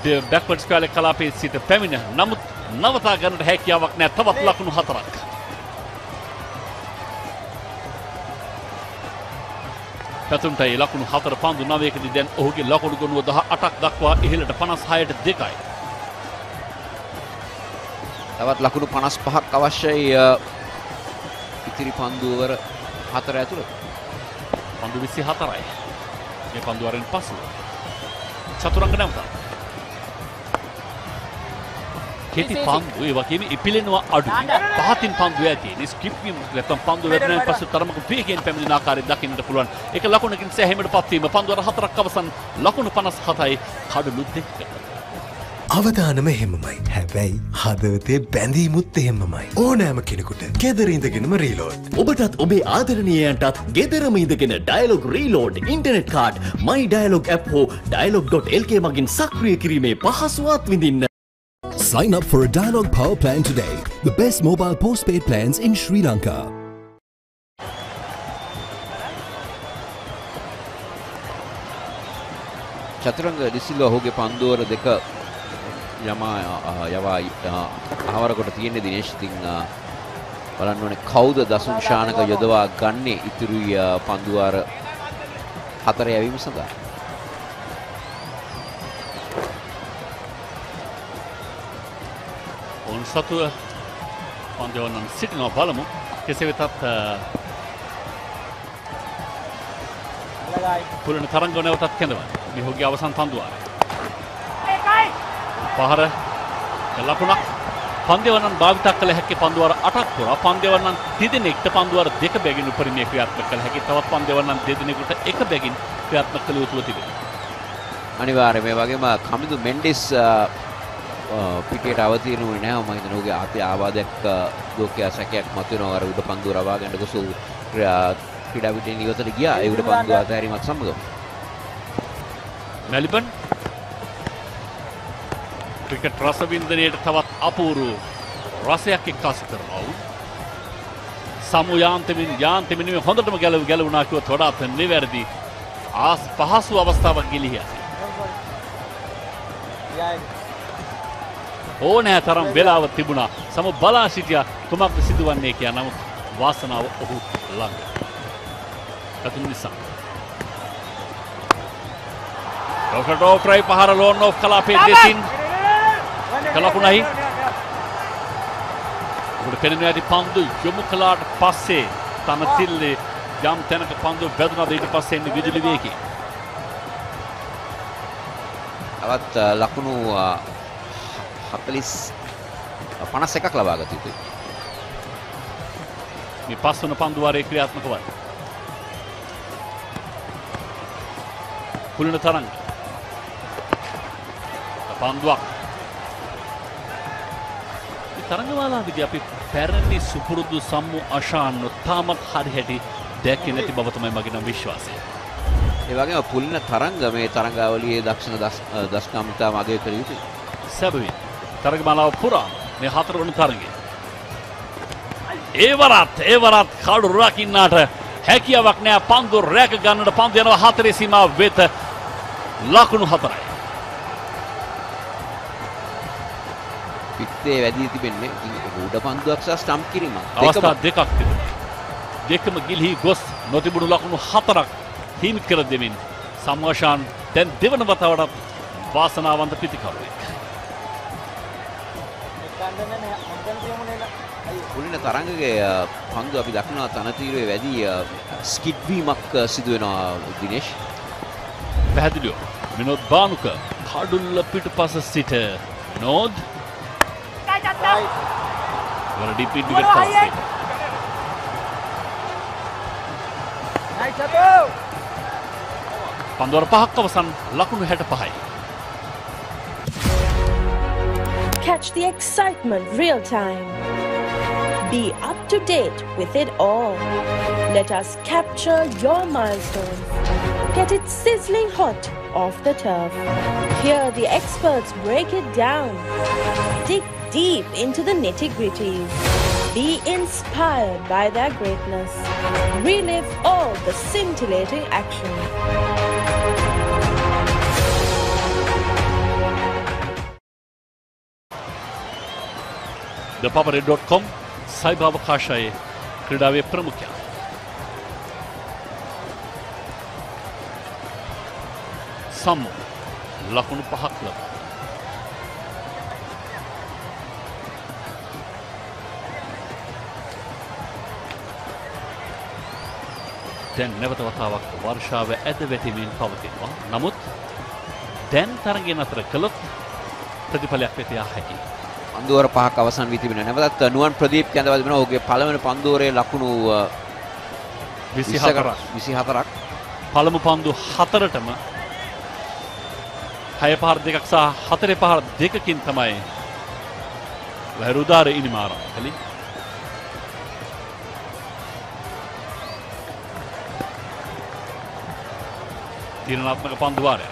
බැක්වර්ඩ් ස්ක්වයර් කලාපයේ සිට පැමිණ නමුත් නවතා ගන්නට හැකියාවක් නැහැ. තවත් ලකුණු 4ක්. පැතුම්ටයි ලකුණු 4 පන්දු 9කදී දැන් ඔහුගේ ලකුණු ගොනුව 18ක් දක්වා ඉහළට 56ට 2යි. තවත් ලකුණු 55ක් අවශ්‍යයි ඉතිරි පන්දුවර 4 ඇතුළත. පන්දු 24යි. මේ පන්දුවරෙන් පසු චතුරංග නැවත. කෙටි පන්දු ඒ වගේම ඉපිලෙනවා අඩුයි. පහතින් පන්දු යදී ස්කිප් වීම නැත්නම් පන්දු වැටෙනාන් පසු තරමක වේගයෙන් පැමිණෙන ආකාරය දකින්නට පුළුවන්. ඒක ලකුණකින් සෑහීමටපත් වීම පන්දුවර 4ක් අවසන් ලකුණු 57යි කඩලු 2ක. අවදානම එහෙමමයි. හැබැයි හදවතේ බැඳීමුත් එහෙමමයි. ඕනෑම කෙනෙකුට ගෙදර ඉඳගෙනම රීලෝඩ්. ඔබටත් ඔබේ ආදරණීයයන්ටත් ගෙදරම ඉඳගෙන ඩයලොග් රීලෝඩ් ඉන්ටර්නෙට් කාඩ් මයි ඩයලොග් ඇප් හෝ dialog.lk මගින් සක්‍රිය කිරීමේ පහසුවත් විඳින්න. Sign up for a Dialog Power Plan today. The best mobile postpaid plans in Sri Lanka. චතුරංග දිසිල්වා ඔහුගේ පන්දුවර දෙක යවා අහවරකොට තියෙන්නේ දිනේෂ්. ඉතින් බලන්න ඕනේ කවුද දසුන් ශානක යොදවා ගන්නේ ඉතුරුයි පන්දුවාර 4 යැවීම සඳහා. ඔවුන් සතුව පන්දුවන්නන් සිටිනවා. බලමු කෙසේ වෙතත් පුරණ තරංග නැවතත් කැඳවන මේ ඔහුගේ අවසන් පන්දුවාර. පහර ලකුණක් පන්දෙවන්නන් භාවිතා කළ හැකි පන්දුවාර 8ක් පුරා පන්දෙවන්නන් දෙදෙනෙක්ට පන්දුවාර 2 බැගින් උපරිමයේ ක්‍රියාත්මක කළ හැකි. තවත් පන්දෙවන්නන් දෙදෙනෙකුට 1 බැගින් ක්‍රියාත්මක කළ යුතුව තිබෙනවා. අනිවාර්යයෙන් මේ වගේම කමිදු මෙන්ඩිස් පිටියට අවතීර්ණ වුණේ නැහැ. මම හිතනවා ඔහුගේ ආතේ ආබාධයක් ලෝකයා සැකයක් මතුවෙනවා. අර උඩ පන්දුව රවා ගන්න ගොසු ක්‍රීඩා පිටින් ඉවතට ගියා. ඒ උඩ පන්දුව අතහැරීමත් සමගම මෙල්බන් ක්‍රිකට් රසවින්දනයේට තවත් අපූර්ව රසයක් එක්කාසු කරනවා. සමු යාන්තමින් හොඳටම ගැලවුණා කිව්වොත් වඩාත් නිවැරදි. පහසු අවස්ථාවක් ගිලිහියා. ඕනෑ තරම් වෙලාව තිබුණා. සමු බලා සිටියා කුමක්ද සිදුවන්නේ කියලා. නමුත් වාසනාව ඔහු ළඟ. කතුන් නිසා. ඩොක්ටර් පහර ලෝන් ඔෆ් කලාපේ දෙසින් කලකුණයි. ඔබට පෙනෙන ඇති පන්දු යොමු කළාට පස්සේ තනතිල්ලේ යම් තැනක පන්දු වැදුනද ඊට පස්සේ එන්නේ විදුලි වේගය. තවත් ලකුණු 51ක් ලබා ගත යුතුයි. මේ පස්වන පන්දු වාරයේ ක්‍රියාත්මක වන. කුලන තරංග. පන්දුවක්. මේ තරංගමාලාවේදී අපි පැරණි සුපුරුදු සම්මු අශාන් තාමත් හරිහැටි දැක්කේ නැති බව තමයි මගේ නම් විශ්වාසය. ඒ වගේම පුලින තරංග මේ තරංගාවලියේ දක්ෂණ දස්කම් ඉතාම අගය කළ යුතුයි. සැබවින් තරගමාලාව පුරා මේ හතරවන තරගය. ඒ වරත් කඩු රකින්නාට හැකියාවක් නෑ. පන්දු රැක ගන්නට පන්දු යනවා හතරේ සීමාව වෙත. ලකුණු 4යි. පිටේ වැඩි තිබෙන්නේ උඩ පන්දුවක් සහ ස්ටම්ප් කිරීම. අවස්ථා දෙකක් තිබුණා. දෙකම ගිලිහි ගොස් නොතිබුණු ලකුණු 4ක් හිමි කර දෙමින් සම්වාෂාන් දැන් දෙවන වතාවටත් වාසනාවන්ත පිතිකරුවෙක්. පුලින තරංගගේ පන්දු අපි දක්නවා තනතිරුවේ වැඩි ස්කිඩ් වීමක් සිදු වෙනවා දිනේෂ්. පැහැදිලිව විනෝද් බානුක කඩුල්ල පිටුපස සිට නෝද් වල ඩීප් විකට් පස්සේ පන්දුවර 5ක් අවසන් ලකුණු 65යි. Catch the excitement real time. Be up to date with it all. Let us capture your milestones. Get it sizzling hot off the turf. Hear the experts break it down. Dig deep into the nitty-gritties. Be inspired by their greatness. Relive all the scintillating action. thepapare.com සයිබාවකාශයේ ක්‍රීඩාවේ ප්‍රමුඛයා. සම්මු ලකුණු 5ක් ලබා. දැන් නැවත වතාවක් වර්ෂාව ඇද වැටීමෙන් පවතිනවා. නමුත් දැන් තරගය නතර කළොත් ප්‍රතිඵලයක් වෙත යා හැකියි. පන්දුවර 5ක් අවසන් වී තිබෙනවා. නැවතත් නුවන් ප්‍රදීප් කැඳවා තිබෙනවා. ඔහුගේ පළවෙනි පන්දුවරේ ලකුණු 24ක්. පළමු පන්දු 4ටම 6 පහර 2ක් සහ 4 පහර 2කින් තමයි වෛරුදාර ඉනිමාර කලි. තීරණාත්මක පන්දු වාරයක්.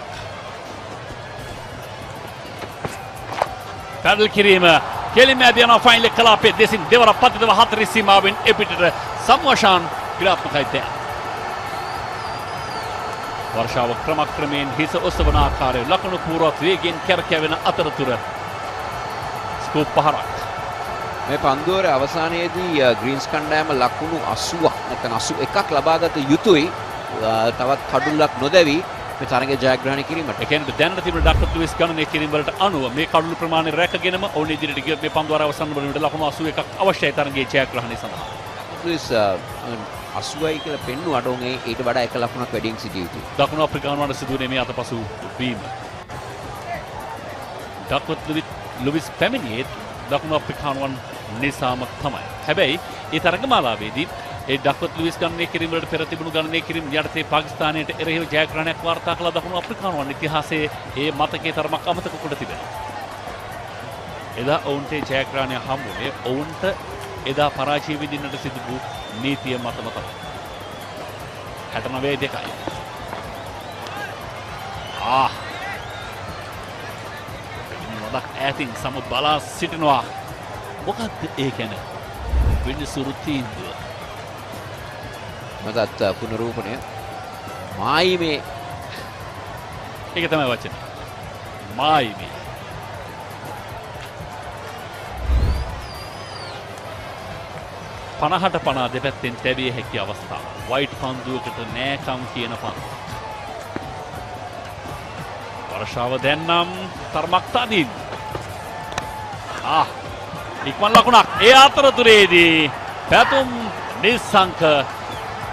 පැඩල් කිරීම කෙලින්ම ඇද යනවා ෆයිනල් කලාපේ දෙසින් දෙවර පතිතව 4 සීමාවෙන් එපිටට සම්වශාන් ක්‍රියාත්මකයි දැන්. වර්ෂාව ක්‍රමක්‍රමයෙන් හිස ඔසවන ආකාරය ලකුණු පූර්වත් වේගයෙන් කැරකෙවෙන අතරතුර ස්කූප් පහරක්. මේ පන්දුවරේ අවසානයේදී ග්‍රීන්ස් කණ්ඩායම ලකුණු 80ක් නැත්නම් 81ක් ලබාගත යුතුයි. තවත් කඩුල්ලක් නොදැවි මේ තරගය ජයග්‍රහණය කිරීමට. ඒ කියන්නේ දැනට තිබෙන ඩක්ටර් ලුයිස් ගණනය කිරීම වලට අනුව මේ කඩුළු ප්‍රමාණය රැකගෙනම ඕන ඉදිරියට ගියොත් මේ පන්දුවර අවසන් වීමට ලකුණු 81ක් අවශ්‍යයි තරගයේ ජයග්‍රහණය සඳහා. ලුයිස් 80යි කියලා පෙන්නුවට උන් ඊට වඩා එක ලකුණක් වැඩියෙන් සිටිය යුතුයි. දකුණු අප්‍රිකානුවන්ට සිදුවන්නේ මේ අතපසු වීම. ඩක්ටර් ලුයිස් පැමිණියේ දකුණු අප්‍රිකානුවන් නිසාම තමයි. හැබැයි ඒ තරගමාලාවේදී ඒ ඩක්වර්ත් ලුයිස් ගණනය කිරීම වලට පෙර තිබුණු ගණනය කිරීම යටතේ පාකිස්තානයට එරෙහිව ජයග්‍රහණයක් වාර්තා කළ දකුණු අප්‍රිකානුවන් ඉතිහාසයේ ඒ මතකයේ තරමක් අමතක කොට තිබෙනවා. එදා ඔවුන්ට ජයග්‍රහණය හම්බුනේ ඔවුන්ට එදා පරාජය විඳින්නට සිදු වූ නීතිය මතම තමයි. 69-2යි. වඩක් ඈතින් සමු බලා සිටිනවා. මොකක්ද ඒ කියන්නේ? විනිසුරු තීන්දුව. මතත් පුනරූපණය මායිමේ ඒක තමයි වචනේ. මායිමේ. පනහට පනා දෙපැත්තෙන් තැබිය හැකි අවස්ථාව. වයිට් පන්දුවකට නෑකම් කියන පන්දු. වර්ෂාව දැන්නම් තරමක් තදින්. ඉක්මන් ලකුණක්. ඒ අතරතුරේදී පැතුම් නිස්සංක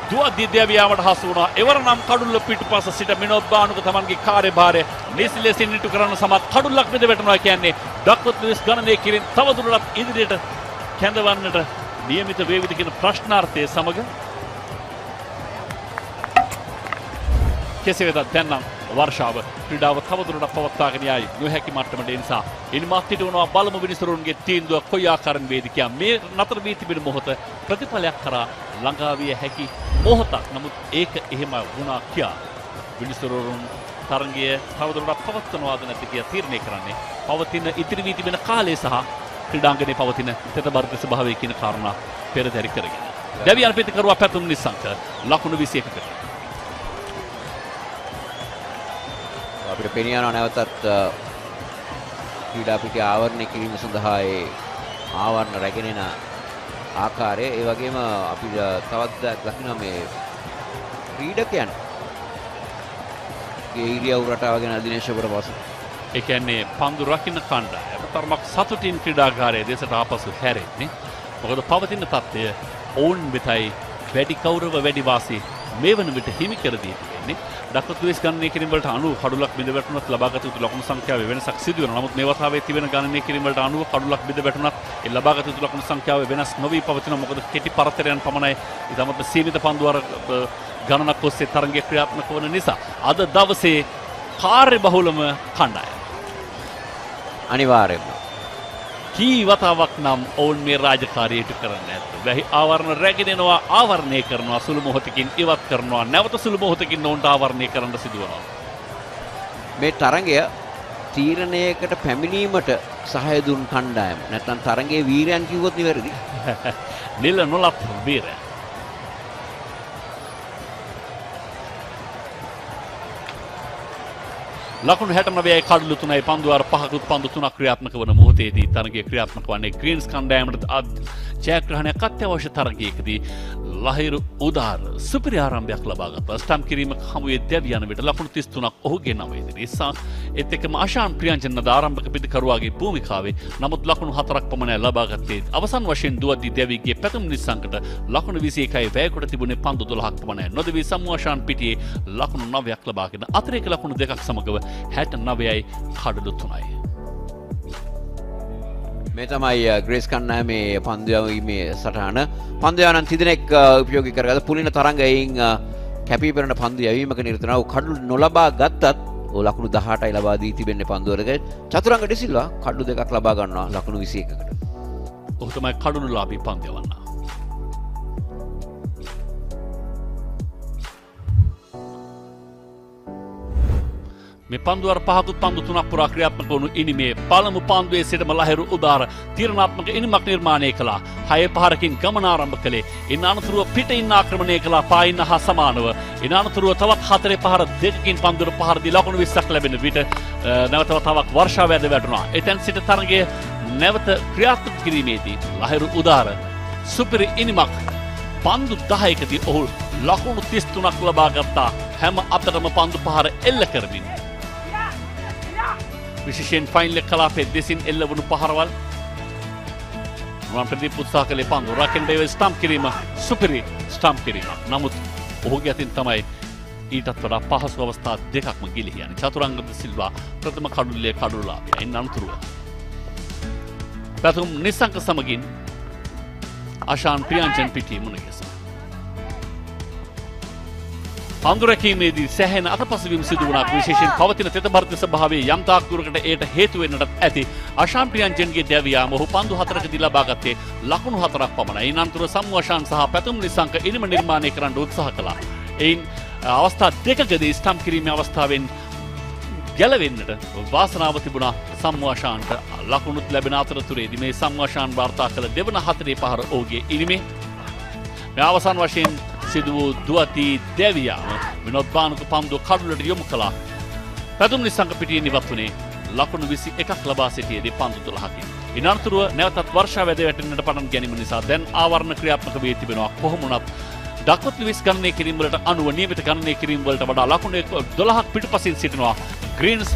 දුවද්දී දෙවියාවට හසු වුණා. එවරනම් කඩුල්ල පිටුපස සිට මිනෝද් බානුක තමන්ගේ කාර්යභාරය නිසි ලෙසින් ඉටු කරන්න සමත් කඩුල්ලක් මෙද වැටුණා කියන්නේ ඩක්වර්ත් ලුයිස් ගණනය කිරින් තවදුරටත් ඉදිරියට කැඳවන්නට නියමිත වේවිද කියන ප්‍රශ්නාර්ථය සමග කෙසේ වෙතත් දැන් නම් වර්ෂාව ක්‍රීඩාව තවදුරටත් පවත්වාගෙන යයි නොහැකි මට්ටමට ඒ නිසා ඉනිමත් හිටවනවා බලමු විනිසුරුන්ගේ තීන්දුව කොයි ආකාරයෙන් වේද කියා. මේ නතර වී තිබෙන මොහොත ප්‍රතිඵලයක් කරා ළඟා විය හැකි මොහොතක්. නමුත් ඒක එහෙම වුණා කියා විනිසුරුන් තරගය තවදුරටත් පවත්වනවාද නැද්ද කියා තීරණය කරන්නේ පවතින ඉතිරි වී තිබෙන කාලය සහ ක්‍රීඩාංගණයේ පවතින තෙතබර්ධ ස්වභාවය කියන කාරණා පෙරදරි කරගෙන. දෙවියන් පිටකරුවා පැතුම් නිසංක ලකුණු 21කට. අපිට පෙනිය යනවා නැවතත් ක්‍රීඩා පිටිය ආවරණය කිරීම සඳහා ඒ ආවරණ රැගෙන එන ආකාරය ඒ වගේම අපි තවත් දකිනවා මේ ක්‍රීඩකයන් ඒ ඉරියව් රටාව ගැන දිනේශවර පසු ඒ කියන්නේ පන්දු රකින්න කණ්ඩායම තරමක් සතුටින් ක්‍රීඩාගාරයේ දෙසට ආපසු හැරෙන්නේ. මොකද පවතින තත්ත්වය ඔවුන් වෙතයි වැඩි කෞරව වැඩි වාසි මේ වන විට හිමි කර දී තිබෙන්නේ. ඩක්වර්ත් ලුයිස් ගණනය කිරීම වලට අනුව කඩුලක් බිඳ වැටුණත් ලබාගත යුතු ලකුණු සංඛ්‍යාවේ වෙනසක් සිදු වෙනවා. නමුත් මේ වතාවේ තිබෙන ගණනය කිරීම වලට අනුව කඩුලක් බිඳ වැටුණත් ඒ ලබාගත යුතු ලකුණු සංඛ්‍යාවේ වෙනස් නොවි පවතිනවා. මොකද කෙටි පරතරයන් පමණයි ඉතාමත් සීමිත පන්දු අර ගණනක් ඔස්සේ තරගය ක්‍රියාත්මක වන නිසා අද දවසේ කාර්යබහුලම කණ්ඩායම අනිවාර්යයෙන්ම කී වතාවක් නම් ඔවුන් මේ රාජකාරිය ඉටු කරන්නේ නැද්ද? වැහි ආවරණ රැගෙන එනවා, ආවරණය කරනවා, සුළු මොහොතකින් ඉවත් කරනවා, නැවත සුළු මොහොතකින් ඔවුන්ට ආවරණය කරන්න සිදු වෙනවා. මේ තරගය තීරණයකට පැමිණීමට සහාය දුන් කණ්ඩායම නැත්නම් තරගයේ වීරයන් කිව්වොත් නිවැරදි. නිල නොලත් වීරයන්. ලකුණු 69යි කඩලු 3යි පන්දු අර පහකුත් පන්දු 3ක් ක්‍රියාත්මක වන මොහොතේදී තරගයේ ක්‍රියාත්මක වන්නේ ග්‍රීන්ස් කණ්ඩායමට ජයග්‍රහණයක් අත්‍යවශ්‍ය තරගයකදී ලහිරු උදාර සුපිරි ආරම්භයක් ලබා ගත්තා. ස්ටම්ප් කිරීමක හමුවේ දෙවියන් විට ලකුණු 33ක් ඔහුගේ නමේදී. නිසා ඒත් එක්කම ආශාන් ප්‍රියංජන ආරම්භක පිටකරුවාගේ භූමිකාවේ නමුත් ලකුණු 4ක් පමණයි ලබා ගත්තේ. අවසන් වශයෙන් දුවද්දී දෙවිගේ පැතුම් නිසංකට ලකුණු 21යි වැයකොට තිබුණේ පන්දු 12ක් පමණයි. නොදවි සම්වාශාන් පිටියේ ලකුණු 9ක් ලබාගෙන අතිරේක ලකුණු 2ක් සමගව 69යි කඩලු 3යි. මේ තමයි ග්‍රේස් කණ්ඩායමේ පන්දු යවීමේ සටහන. පන්දු යවන තිදෙනෙක් උපයෝගී කරගත්ත පුලින තරංගයෙන් කැපී පෙනෙන පන්දු යවීමක නිරත වුණා. කඩලු නොලබා ගත්තත් ලකුණු 18යි ලබා දී තිබෙන්නේ පන්දු වලක. චතුරංග ඩිසිල්වා කඩලු 2ක් ලබා ගන්නවා ලකුණු 21කට. ඔහු තමයි කඩලු ලාභී පන්දු යවන්නා. මේ පන්දු අර පහකුත් පන්දු 3ක් පුරා ක්‍රියාත්මක වුණු ඉනිමේ පළමු පන්දුවේ සිටම ලහිරු උදාර තීරණාත්මක ඉනිමක් නිර්මාණය කළා. 6 පහරකින් ගමන ආරම්භ කළේ. ඉන් අනතුරුව පිටින් ආක්‍රමණය කළා පායින්න හා සමානව. ඉන් අනතුරුව තවත් 4 පහර දෙකකින් පන්දුවට පහර දී ලකුණු 20ක් ලැබෙන විට නැවත වතාවක් වර්ෂාව ඇද වැටුණා. එතෙන් සිට තරගයේ නැවත ක්‍රියාත්මක කිරීමේදී ලහිරු උදාර සුපිරි ඉනිමක් පන්දු 10කදී ඔහු ලකුණු 33ක් ලබා ගත්තා. හැම අතටම පන්දු පහර එල්ල කරමින් විශේෂයෙන් ෆයිනල් කලාපයේ දෙසින් එල්ල වුණු පහරවල් රුවන් ප්‍රදීප් උත්සාහ කළේ පන්දු රකින්න බැව ස්ටම්ප් කිරීම සුපිරි ස්ටම්ප් කිරීම. නමුත් ඔහුගේ අතින් තමයි ඊටත් වඩා පහසු අවස්ථා දෙකක්ම ගිලිහි යන්නේ. චතුරංග සිල්වා ප්‍රථම කඩුල්ලේ කඩුලාභය. ඉන් අනතුරුව පැතුම් නිසංක සමගින් ආශාන් ප්‍රියංජන් පිටි මුණගැස. පන්දු රැකීමේදී සැහැණ අතපසුවීම් සිදු වුණා. විශේෂයෙන් පවතින තෙතබර්ධ ස්වභාවයේ යම් තාක් දුරකට ඒට හේතු වෙන්නට ඇති. ආශාන් ප්‍රියංජන්ගේ දැවියාම ඔහු පන්දු 4කදී ලබා ගත්තේ ලකුණු 4ක් පමණයි. ඉන් අනතුරුව සම්වාශාන් සහ පැතුම් නිසංක ඉනිම නිර්මාණය කරන්න උත්සාහ කළා. එයින් අවස්ථා දෙකකදී ස්ටම්ප් කිරීමේ අවස්ථාවෙන් ගැලවෙන්නට වාසනාව තිබුණා සම්වාශාන්ට. ලකුණුත් ලැබෙන අතරතුරේදී මේ සම්වාශාන් වාර්තා කළ දෙවන 4 පහර ඔහුගේ ඉනිමේ මේ අවසන් වශයෙන් සිදු වූ දුවති දෙවියාම විනෝද් බානුක පන්දුව කඩුලට යොමු කළා. පැදුම් නිසංග පිටියෙන් ඉවත් වුණේ ලකුණු 21ක් ලබා සිටියේදී පන්දු 12කින්. ඉන් අනතුරුව නැවතත් වර්ෂාව වැද වැටෙන්නට පටන් ගැනීම නිසා දැන් ආවරණ ක්‍රියාත්මක වී තිබෙනවා. කොහොම වුණත් දක්වත් ලිවිස් ගණනය කිරීම වලට අනුව නියමිත ගණනය කිරීම වලට වඩා ලකුණු 12ක් පිටුපසින් සිටිනවා ග්‍රීන්ස්.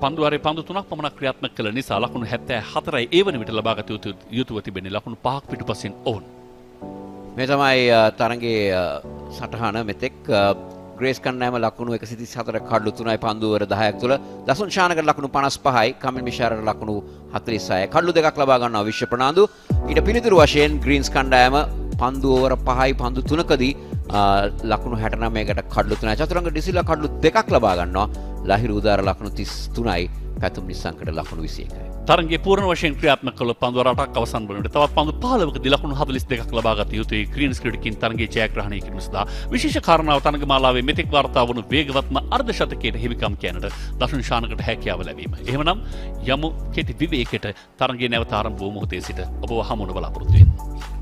පන්දුවාරේ පන්දු 3ක් පමණක් ක්‍රියාත්මක කළ නිසා ලකුණු 74යි ඒ වන විට ලබාගත යුතුව තිබෙන්නේ ලකුණු 5ක් පිටුපසින් ඔවුන්. මේ තමයි තරඟයේ සටහන මෙතෙක් ග්‍රේස් කණ්ඩායම ලකුණු 134 කඩලු 3යි පන්දුවර 10ක් තුල දසුන් ශානකට ලකුණු 55යි කමිල් මිෂාරට ලකුණු 46යි කඩලු දෙකක් ලබා ගන්නවා විශ්ව ප්‍රනාන්දු. ඊට පිළිතුරු වශයෙන් ග්‍රීන්ස් කණ්ඩායම පන්දු ඕවර 5යි පන්දු 3කදී ලකුණු 69කට කඩලු 3යි චතුරංග ඩිසිලා කඩලු දෙකක් ලබා ගන්නවා. ලහිරු උදාර ලකුණු 33යි පැතුම් නිසංකට ලකුණු 21යි. තරගයේ පූර්ණ වශයෙන් ක්‍රියාත්මක කළ පන්දු 8ක් අවසන් වන විට තවත් පන්දු 15කදී ලකුණු 42ක් ලබා ගත යුතුයි ග්‍රීන්ස් ක්‍රීඩකින් තරගයේ ජයග්‍රහණය කිරීම සඳහා. විශේෂ කාරණාව තරගමාලාවේ මෙතෙක් වාර්තා වුණු වේගවත්ම අර්ධ ශතකයට හිමිකම් කියනට දසුන් ශානකට හැකියාව ලැබීම. එහෙමනම් යමු කෙටි විවේකයට තරගයේ නැවත ආරම්භ වූ මොහොතේ සිට ඔබව හමු වන බලාපොරොත්තු වෙන්න.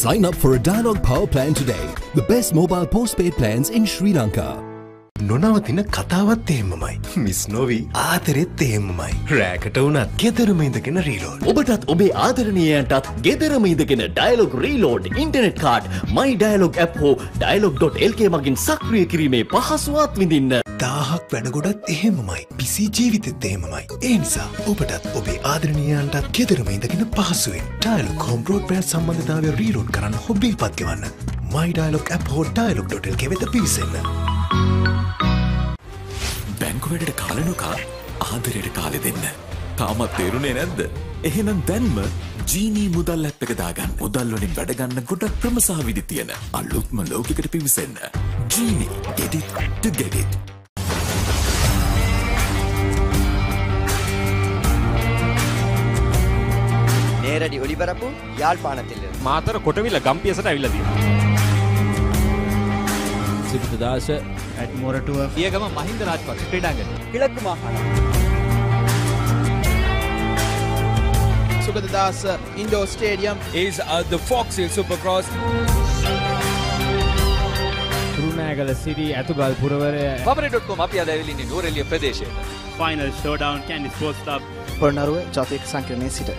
Sign up for a Dialog Power Plan today. The best mobile postpaid plans in Sri Lanka. නොනවතින කතාවත් එහෙමමයි. මිස් නොවී ආතරෙත් එහෙමමයි. රෑකට වුණත් ගෙදරම ඉඳගෙන රීලෝඩ්. ඔබටත් ඔබේ ආදරණීයයන්ටත් ගෙදරම ඉඳගෙන ඩයලොග් රීලෝඩ් ඉන්ටර්නෙට් කාඩ් මයි ඩයලොග් ඇප් හෝ dialog.lk මගින් සක්‍රිය කිරීමේ පහසුවත් විඳින්න. 1000ක් වැඩගොඩත් එහෙමමයි. පිසි ජීවිතෙත් එහෙමමයි. ඒ නිසා ඔබටත් ඔබේ ආදරණීයයන්ටත් ගෙදරම ඉඳගෙන පහසුවෙන් ඩයලොග් හෝම් බ්‍රෝඩ්බෑන්ඩ් සම්බන්ධතාවය රීලෝඩ් කරන්න හොබිල්පත් ගෙවන්න. මයි ඩයලොග් ඇප් හෝ dialog.lk වෙත පිවිසෙන්න. බැංකු වැඩට කාලෙ නොකා ආදරයට කාලෙ දෙන්න. තාමත් තේරුනේ නැද්ද? එහෙනම් දැන්ම ජීනී මුදල් ඇප් එක දාගන්න. මුදල් වලින් වැඩ ගන්න ගොඩක් ක්‍රම සහ විදි තියෙන අලුත්ම ලෝකයකට පිවිසෙන්න. ජීනී get it to get it. நேரடி ஒளிபரப்பு யாழ்ப்பாணத்தில் මාතර කොටවිල ගම්පියසට ඇවිල්ලා තියෙනවා. සිරිතදාස at මොරටුව පියගම මහින්ද රාජපක්ෂ ක්‍රීඩාංගණය கிழக்கு மாகாணம் Sugadadasa Indoor Stadium is the Fox Hill Supercross. තුරුණෑගල Siri ඇතුගල් පුරවරය Papare.com අපි අද ඇවිල්ලා ඉන්නේ නෝරෙලිය ප්‍රදේශයේ. final showdown Candy Sports Club Polonnaruwa ජාතික සංකීර්ණයේ සිට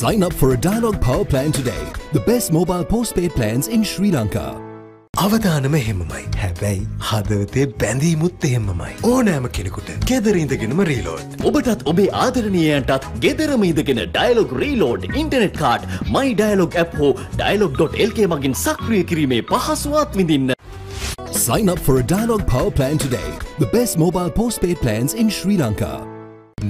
Sign up for a Dialog Power Plan today. The best mobile postpaid plans in Sri Lanka. අවදානම එහෙමමයි. හැබැයි හදවතේ බැඳීමුත් එහෙමමයි. ඕනෑම කෙනෙකුට ගෙදර ඉඳගෙනම රීලෝඩ්. ඔබටත් ඔබේ ආදරණීයයන්ටත් ගෙදරම ඉඳගෙන ඩයලොග් රීලෝඩ් ඉන්ටර්නෙට් කාඩ් මයි ඩයලොග් ඇප් හෝ dialog.lk මගින් සක්‍රිය කිරීමේ පහසුවත් විඳින්න. Sign up for a Dialog Power Plan today. The best mobile postpaid plans in Sri Lanka.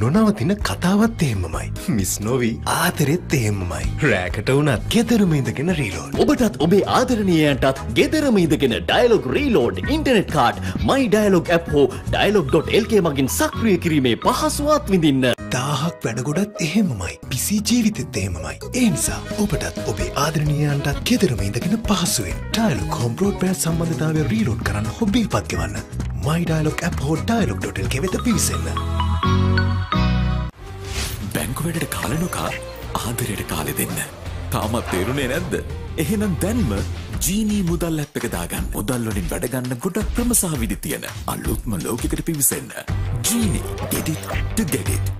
නොනවතින කතාවත් එහෙමමයි. මිස් නොවී ආතරෙත් එහෙමමයි. රෑකට වුණත් ගෙදරම ඉඳගෙන රීලෝඩ්. ඔබටත් ඔබේ ආදරණීයයන්ටත් ගෙදරම ඉඳගෙන ඩයලොග් රීලෝඩ් ඉන්ටර්නෙට් කාඩ් මයි ඩයලොග් ඇප් හෝ dialog.lk මගින් සක්‍රිය කිරීමේ පහසුවත් විඳින්න. 1000ක් වැඩගොඩත් එහෙමමයි. පිසි ජීවිතෙත් එහෙමමයි. ඒ නිසා ඔබටත් ඔබේ ආදරණීයයන්ටත් ගෙදරම ඉඳගෙන පහසුවෙන් Dialog Home Broadband සම්බන්ධතාවය රීලෝඩ් කරන්න හෝ බිල්පත් ගෙවන්න. My Dialog app හෝ Dialog.lk වෙත පිවිසෙන්න. බැංකු වැඩට කාලේ නොකා ආදරයට කාලේ දෙන්න. තාමත් තේරුනේ නැද්ද? එහෙනම් දැන්ම ජීනී මුදල් ඇප් එක දාගන්න. මුදල් වලින් වැඩ ගන්න ගොඩක් ක්‍රම සහ විදි තියෙන අලුත්ම ලෝකයකට පිවිසෙන්න. ජීනී get it to get it.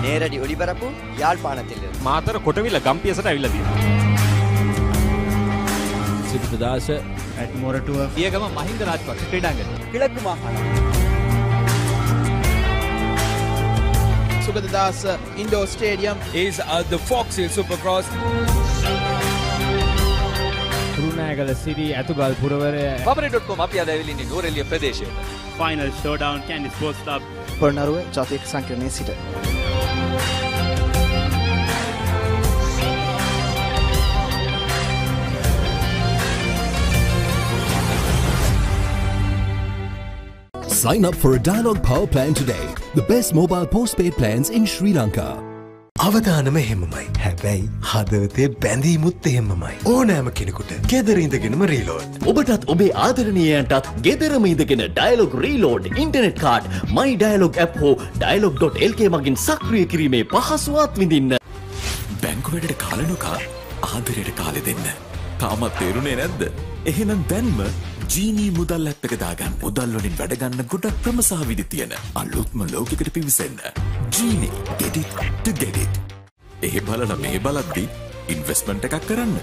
நேரடி ஒளிபரப்பு யாழ்ப்பாணத்திலிருந்து. මාතර කොටවිල ගම්පියසට ඇවිල්ලා තියෙනවා. සිරිතදාස at මොරටුව පියගම මහින්ද රාජපක්ෂ ක්‍රීඩාංගණය. கிழக்கு மாகாணம். Sugadadasa Indoor Stadium is the Fox Hill Supercross. Kurunegala Siri ඇතුගල් පුරවරය Papare.com අපි අද ඇවිල්ලා ඉන්නේ නෝරෙලිය ප්‍රදේශයට. final showdown Candy Sports Club Polonnaruwa ජාතික සංකීර්ණයේ සිට Sign up for a Dialog Power Plan today. The best mobile postpaid plans in Sri Lanka. අවදානම එහෙමමයි. හැබැයි හදවතේ බැඳීමුත් එහෙමමයි. ඕනෑම කෙනෙකුට ගෙදර ඉඳගෙනම රීලෝඩ්. ඔබටත් ඔබේ ආදරණීයයන්ටත් ගෙදරම ඉඳගෙන Dialog Reload internet card My Dialog app හෝ Dialog.lk මගින් සක්‍රිය කිරීමේ පහසුවත් විඳින්න. බැංකු වැඩට කාලේ නොකා ආදරයට කාලේ දෙන්න. තාමත් තේරුනේ නැද්ද? එහෙනම් දැන්ම ජීනී මුදල් ඇප් එක දාගන්න. මුදල් වලින් වැඩ ගන්න ගොඩක් ක්‍රම සහ විදි තියෙන අලුත්ම ලෝකයකට පිවිසෙන්න. ජීනී get it to get it. ඒ බලලා මේ බලද්දි ඉන්වෙස්ට්මන්ට් එකක් කරන්න.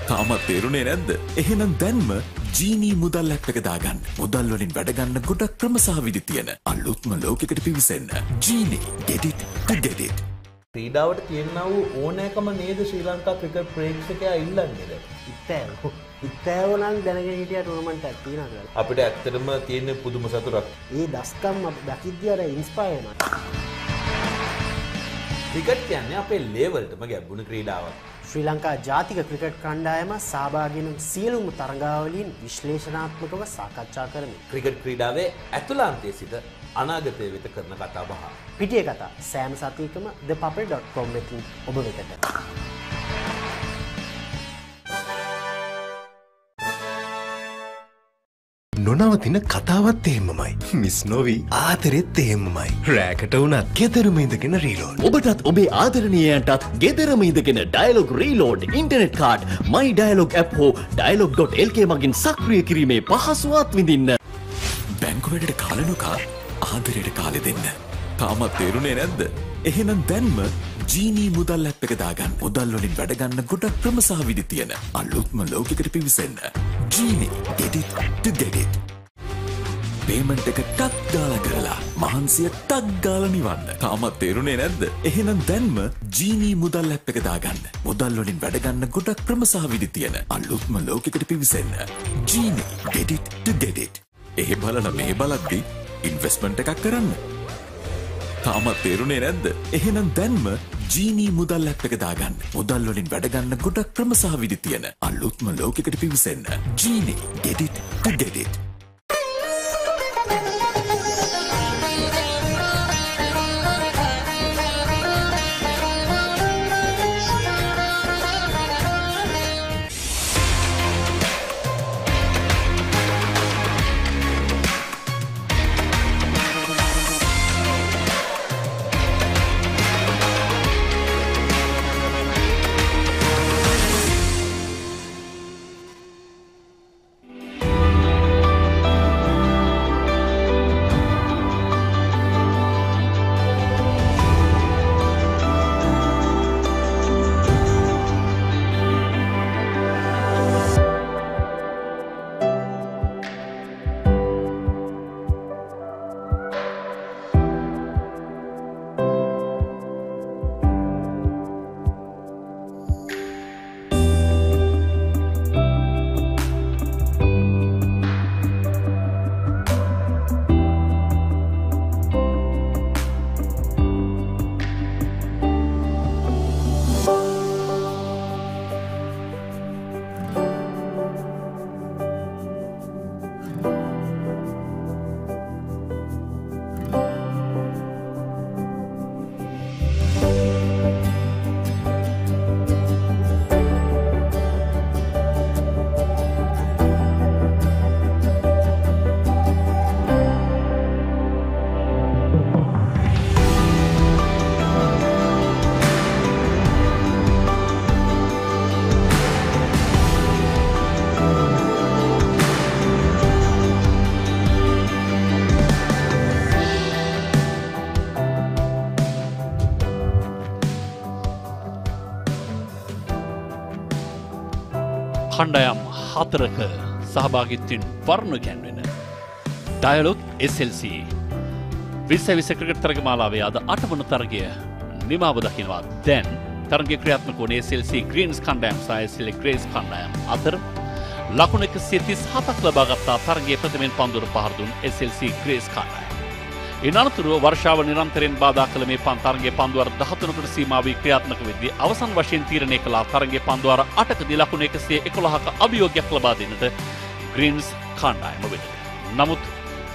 තාමත් තේරුනේ නැද්ද? එහෙනම් දැන්ම ජීනී මුදල් ඇප් එක දාගන්න. මුදල් වලින් වැඩ ගන්න ගොඩක් ක්‍රම සහ විදි තියෙන අලුත්ම ලෝකයකට පිවිසෙන්න. ජීනී get it to get it. ක්‍රීඩාවට තියෙනා වූ ඕනෑකම නේද ශ්‍රී ලංකා ක්‍රිකට් ප්‍රේක්ෂකයා ඉල්ලන්නේද? ඉත්තෑව නම් දැනගෙන හිටිය ටූර්නමන්ට් එකක් තියෙනවා කියලා. අපිට ඇත්තටම තියෙන පුදුම සතුටක්. ඒ දස්කම් දකිද්දී අර ඉන්ස්පයර් වෙනවා. ක්‍රිකට් කියන්නේ අපේ ලෙවල්ටම ගැඹුණු ක්‍රීඩාවක්. ශ්‍රී ලංකා ජාතික ක්‍රිකට් කණ්ඩායම සහභාගී වන සියලුම තරගාවලීන් විශ්ලේෂණාත්මකව සාකච්ඡා කරමින් ක්‍රිකට් ක්‍රීඩාවේ ඇතුළාන්තයේ සිට අනාගතය වෙත කරන කතා බහ. පිටිය කතා සෑම සතියකම thepapare.com වෙතින් ඔබ වෙතට. නොනවතින කතාවත් එහෙමමයි. මිස් නොවී ආදරෙත් එහෙමමයි. රෑකට වුණත් ගෙදරම ඉඳගෙන රීලෝඩ්. ඔබටත් ඔබේ ආදරණීයයන්ටත් ගෙදරම ඉඳගෙන Dialog Reload internet card My Dialog app හෝ Dialog.lk මගින් සක්‍රිය කිරීමේ පහසුවත් විඳින්න. බැංකු වැඩට කාලේ නොකා ආදරයට කාලේ දෙන්න. තාමත් තේරුනේ නැද්ද? එහෙනම් දැන්ම ජීනී මුදල් ඇප් එක දාගන්න. මුදල් වලින් වැඩ ගන්න ගොඩක් ක්‍රම සහ විදි තියෙන අලුත්ම ලෝකයකට පිවිසෙන්න. ජීනී get it to get it. Payment එක ටක් ගාලා කරලා මහන්සිය ටක් ගාලා නිවන්න. තාමත් තේරුනේ නැද්ද? එහෙනම් දැන්ම ජීනී මුදල් ඇප් එක දාගන්න. මුදල් වලින් වැඩ ගන්න ගොඩක් ක්‍රම සහ විදි තියෙන අලුත්ම ලෝකයකට පිවිසෙන්න. ජීනී get it to get it. ඒ බලලා මේ බලද්දි ඉන්වෙස්ට්මන්ට් එකක් කරන්න. තාමත් තේරුනේ නැද්ද? එහෙනම් දැන්ම ජීනී මුදල් ඇප් එක දාගන්න. මුදල් වලින් වැඩ ගන්න ගොඩක් ක්‍රම සහ විදි තියෙන අලුත්ම ලෝකයකට පිවිසෙන්න. ජීනී get it to get it. කණ්ඩායම් 4ක සහභාගීත්වයෙන් වර්ණ ගැන්වෙන Dialog-SLC 2020 ක්‍රිකට් තරගමාලාවේ අද 8 වන තරගය නිමාව දකිනවා. දැන් තරගය ක්‍රියාත්මක වන SLC Greens කණ්ඩායම් සහ SLC Greys කණ්ඩායම් අතර ලකුණු 137ක් ලබා ගත්තා. තරගයේ ප්‍රථමයෙන් පන්දුර පහර දුන් SLC Greys කණ්ඩායම. ඉනතුරුව වර්ෂාව නිරන්තරයෙන් බාධා කළ මේ තරගයේ පන්දුවර 13කට සීමා වී ක්‍රියාත්මක වෙද්දී අවසන් වශයෙන් තීරණය කළ තරගයේ පන්දුවර 8කදී ලකුණු 111ක අභියෝගයක් ලබා දෙන්නට Greens කණ්ඩායම වෙනවා. නමුත්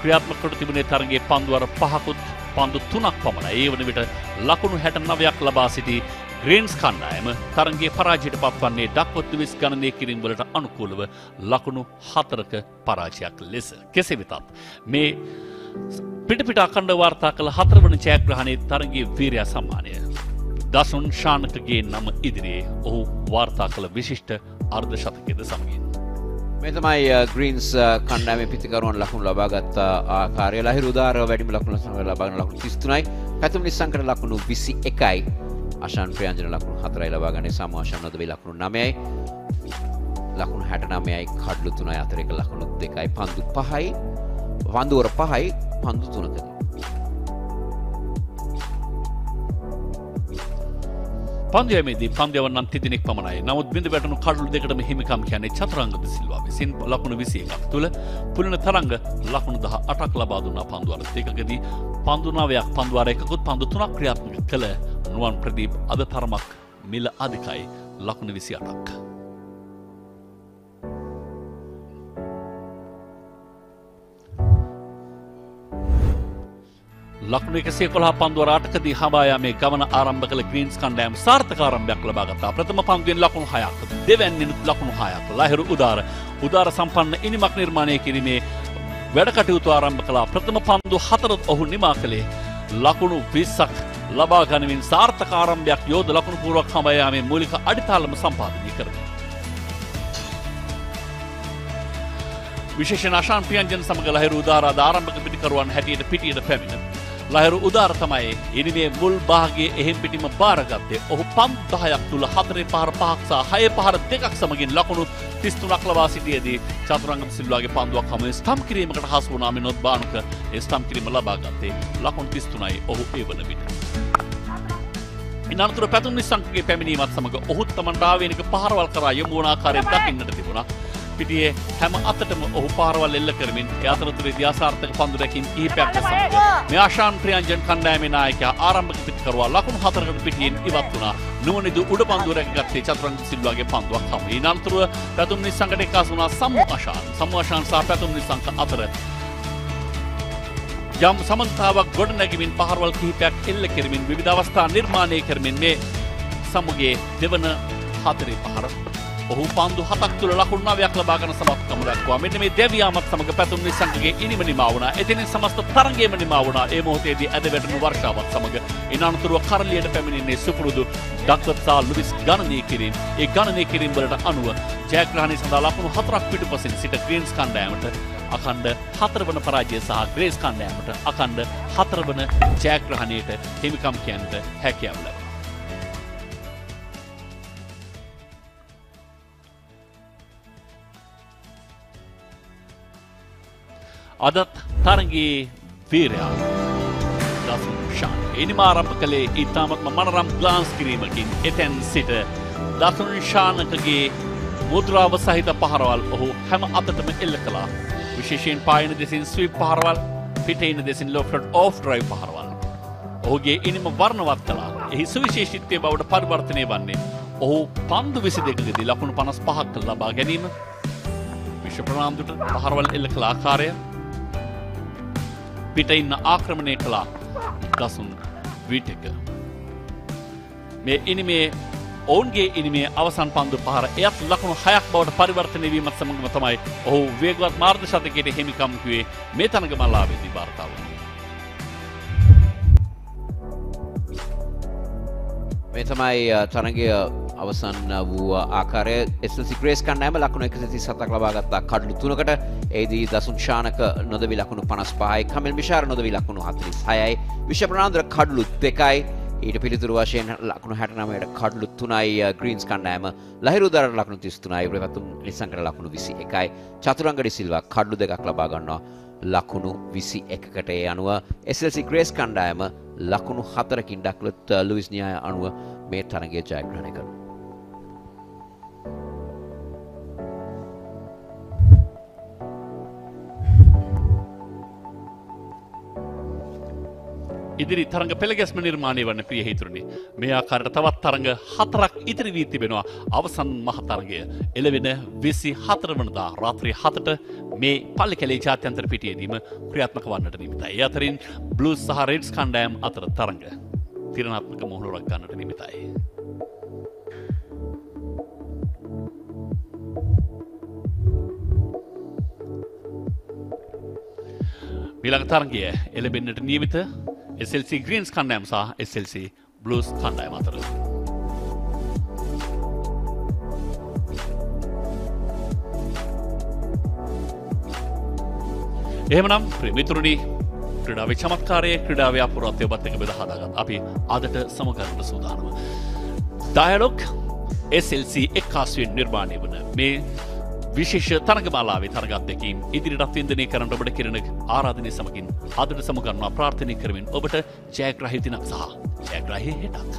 ක්‍රියාත්මක කොට තිබුණේ තරගයේ පන්දුවර 5කුත් පන්දු 3ක් පමණයි. ඒ වන විට ලකුණු 69ක් ලබා සිටි Greens කණ්ඩායම තරගයේ පරාජයට පත්වන්නේ ඩක්වර්ත් ලුයිස් ගණනය කිරීම වලට අනුකූලව ලකුණු 4ක පරාජයක් ලෙස. කෙසේ වෙතත් මේ පිට අඛණ්ඩ වාර්තා කළ 4 වන ජයග්‍රහණයේ තරගයේ වීරයා සම්මානය දසුන් ශානකගේ නම ඉදිරියේ ඔහු වාර්තා කළ විශිෂ්ට අර්ධ ශතකයේද සමගින් මේ තමයි ග්‍රීන්ස් කණ්ඩායමේ පිතිකරුවන් ලකුණු ලබාගත් ආකාරය. ලහිරු උදාර වැඩිම ලකුණු ලබාගෙන ලකුණු 33යි. පැතුම් නිස්සංකට ලකුණු 21යි. අශාන් ප්‍රියංජන ලකුණු 4යි ලබාගන්නේ. සමු අශාන් නොදවි ලකුණු 9යි. ලකුණු 69යි. කඩලු 3යි. අතර එක ලකුණු 2යි. පන්දු 5යි. පන්දුවර 5යි. පන්දු 3කදී. පන්දුවේදී පන්දුව නම් 3 දිනක් පමණයි. නමුත් බිඳ වැටුණු කඩලු දෙකටම හිමිකම් කියන්නේ චතුරංග සිල්වා විසින් ලකුණු 21ක් තුල පුලන තරංග ලකුණු 18ක් ලබා දුන්නා පන්දුවර දෙකකදී. පන්දු 9ක් පන්දුවර එකකුත් පන්දු 3ක් ක්‍රියාත්මක කළ නුවන් ප්‍රදීප් අද තරමක් මිල අධිකයි ලකුණු 28ක්. ලකුණු 111 පන්දුවර 8කදී හඹා යාමේ ගමන ආරම්භ කළ ග්‍රීන්ස් කණ්ඩායම සාර්ථක ආරම්භයක් ලබා ගත්තා. ප්‍රථම පන්දුවෙන් ලකුණු 6ක්, දෙවැන්නෙන් ලකුණු 6ක්. ලහිරු උදාර සම්පන්න ඉනිමක් නිර්මාණය කිරීමේ වැඩ කටයුතු ආරම්භ කළා. ප්‍රථම පන්දු 4 ඔහු නිමා කළේ ලකුණු 20ක් ලබා ගනිමින් සාර්ථක ආරම්භයක් යෝධ ලකුණු පූර්වක හඹා යාමේ මූලික අඩිතාලම සම්පාදනය කරමින්. විශේෂයෙන් අශාන් ප්‍රියංජන සමග ලහිරු උදාර ආරම්භක පිටිකරුවන් හැටියට පිටියට පැමිණ ලහිරු උදාර තමයි ඉනිමේ මුල් භාගයේ එහෙම් පිටිම බාරගත්තේ. ඔහු පන්දු 10ක් තුල 4 පහර 5ක් සහ 6 පහර 2ක් සමගින් ලකුණු 33ක් ලබා සිටියේදී චතුරංගම සිල්වාගේ පන්දුවක් හමුවේ ස්ටම්ප් කිරීමකට හසු වුණා. මිනොත් බානුක ඒ ස්ටම්ප් කිරීම ලබා ගත්තේ ලකුණු 33යි ඔහු ඒ වන විට. ඉනතුරු පැතුම් නිස්සංකගේ පැමිණීමත් සමග ඔහුත් තමන් රාවේනික පහරවල් කරා යොමු වන ආකාරයෙන් දකින්නට තිබුණා. පිටියේ හැම අතටම ඔහු පාරවල් එල්ල කරමින් ඒ අතරතුරේදී ආසාර්ථක පන්දු රැකීම් කිහිපයක් සමග මේ ආශාන් ප්‍රියංජන කණ්ඩායමේ නායකයා ආරම්භක පිටිකරුවා ලකුණු 4කට පිටියෙන් ඉවත් වුණා. නුවණිදු උඩ පන්දු රැකගත්තේ චතුරංග සිල්වාගේ පන්දුවක් හමු. ඊනතුරුව පැතුම් නිස්සංකට එක්කාසු වුණා සමු ආශාන් සහ පැතුම් නිස්සංක අතර යම් සමන්තාවක් ගොඩනැගීමින් පහරවල් කිහිපයක් එල්ල කරමින් විවිධ අවස්ථා නිර්මාණය කරමින් මේ සමුගේ දෙවන 4 පහර ඔහු පන්දු 7ක් තුල ලකුණු 9ක් ලබාගෙන සමත්කම දක්වා මෙන්න මේ දෙවියාමත් සමග පැතුම් නිසංගගේ ඉනිම නිමා වුණා. එතනින් සමස්ත තරගයේම නිමා වුණා. ඒ මොහොතේදී ඇද වැටුණු වර්ෂාවත් සමග ඉනතුරුව කරලියට පැමිණෙන්නේ සුපුරුදු ඩක්වර්ත් ලුයිස් ගණනය කිරීම. ඒ ගණනය කිරීම වලට අනුව ජයග්‍රහණය සඳහා ලකුණු 4ක් පිටුපසින් සිට ග්‍රීන්ස් කණ්ඩායමට අඛණ්ඩ 4 වන පරාජය සහ ග්‍රේස් කණ්ඩායමට අඛණ්ඩ 4 වන ජයග්‍රහණයට හිමිකම් කියන්නට හැකියාව ලැබුණා. අදත් තරගයේ වීරයා දසුන් ශාන් ඉනිම ආරම්භ කළේ ඉතාමත්ම මනරම් ග්ලාන්ස් කිරීමකින්. එතැන් සිට දසුන් ශානකගේ මුද්‍රාව සහිත පහරවල් ඔහු හැම අතටම එල්ල කළා. විශේෂයෙන් පායන දෙසින් ස්වීප් පහරවල්, පිටේන දෙසින් ලොෆ්ට් ඕෆ් ඩ්‍රයිව් පහරවල් ඔහුගේ ඉනිම වර්ණවත් කළා. එහි සුවිශේෂීත්වය බවට පරිවර්තනය වන්නේ ඔහු පන්දු 22කදී ලකුණු 55ක් ලබා ගැනීම, විශ්ව ප්‍රනාන්දුට පහරවල් එල්ල කළ ආකාරය, පිට ඉන්න ආක්‍රමණය කළා දසුන් විටක. මේ ඉනිමේ ඔවුන්ගේ ඉනිමේ අවසන් පන්දු පහර එයත් ලකුණු 6ක් බවට පරිවර්තනය වීමත් සමගම තමයි ඔහු වේගවත් මාර්ග ශතකයට හිමිකම් කිව්වේ මේ තරගමාලාවේදී වාර්තා වුණේ. මේ තමයි තරගය අවසන් වූ ආකාරය. SLC Greys කණ්ඩායම ලකුණු 137ක් ලබා ගත්තා කඩලු 3කට. එෙහිදී දසුන් ශානක නොදවි ලකුණු 55යි, කමිල් මිෂාර නොදවි ලකුණු 46යි, විශ්ව ප්‍රනාන්දර කඩලු 2යි. ඊට පිළිතුරු වශයෙන් ලකුණු 69ට කඩලු 3යි ග්‍රීන්ස් කණ්ඩායම ලහිරු දරට ලකුණු 33යි ප්‍රවතුම් නිසංකට ලකුණු 21යි චතුරංග ඩි සිල්වා කඩලු දෙකක් ලබා ගන්නවා ලකුණු 21කට ඒ අනුව SLC ග්‍රේස් කණ්ඩායම ලකුණු 4කින් ඩක්ලට් ලුයිස් න්‍යාය අනුව මේ තරගය ජයග්‍රහණය කරනවා. ඉදිරි තරඟ පෙළගැස්ම නිර්මාණය වන ප්‍රිය හේතුරුනි මේ ආකාරයට තවත් තරඟ 4ක් ඉතිරි වී තිබෙනවා අවසන් මහ තරඟය එළවෙන 24 වනදා රාත්‍රී 7ට මේ පල්ලිකැලේ ජාත්‍යන්තර පිටියේදීම ක්‍රියාත්මක වන්නට නියමිතයි. ඒ අතරින් බ්ලූස් සහ රෙඩ්ස් කණ්ඩායම් අතර තරඟ තිරණාත්මක මොහොනක් ගන්නට නියමිතයි. ඊළඟ තරඟය එළඹෙන්නට නියමිත SLC Greens කණ්ඩායම සහ SLC Blues කණ්ඩායම අතර. එහෙමනම් ප්‍රමිතුරුනි ක්‍රීඩාවේ චමත්කාරයේ ක්‍රීඩාවේ අපූර්වත්වය ඔබත් එක්ක බෙදා හදාගන්න අපි අදට සමගන්නට සූදානම. Dialog SLC එක්කාසුවෙන් නිර්මාණය වන මේ විශේෂ තරගමාලාවේ තරග අත්දැකීම් ඉදිරියට වින්දනය කරන්න ඔබට කෙරෙන ආරාධනය සමගින් අදට සමගන්නවා ප්‍රාර්ථනා කරමින් ඔබට ජයග්‍රාහී දිනක් සහ ජයග්‍රාහී හෙටක්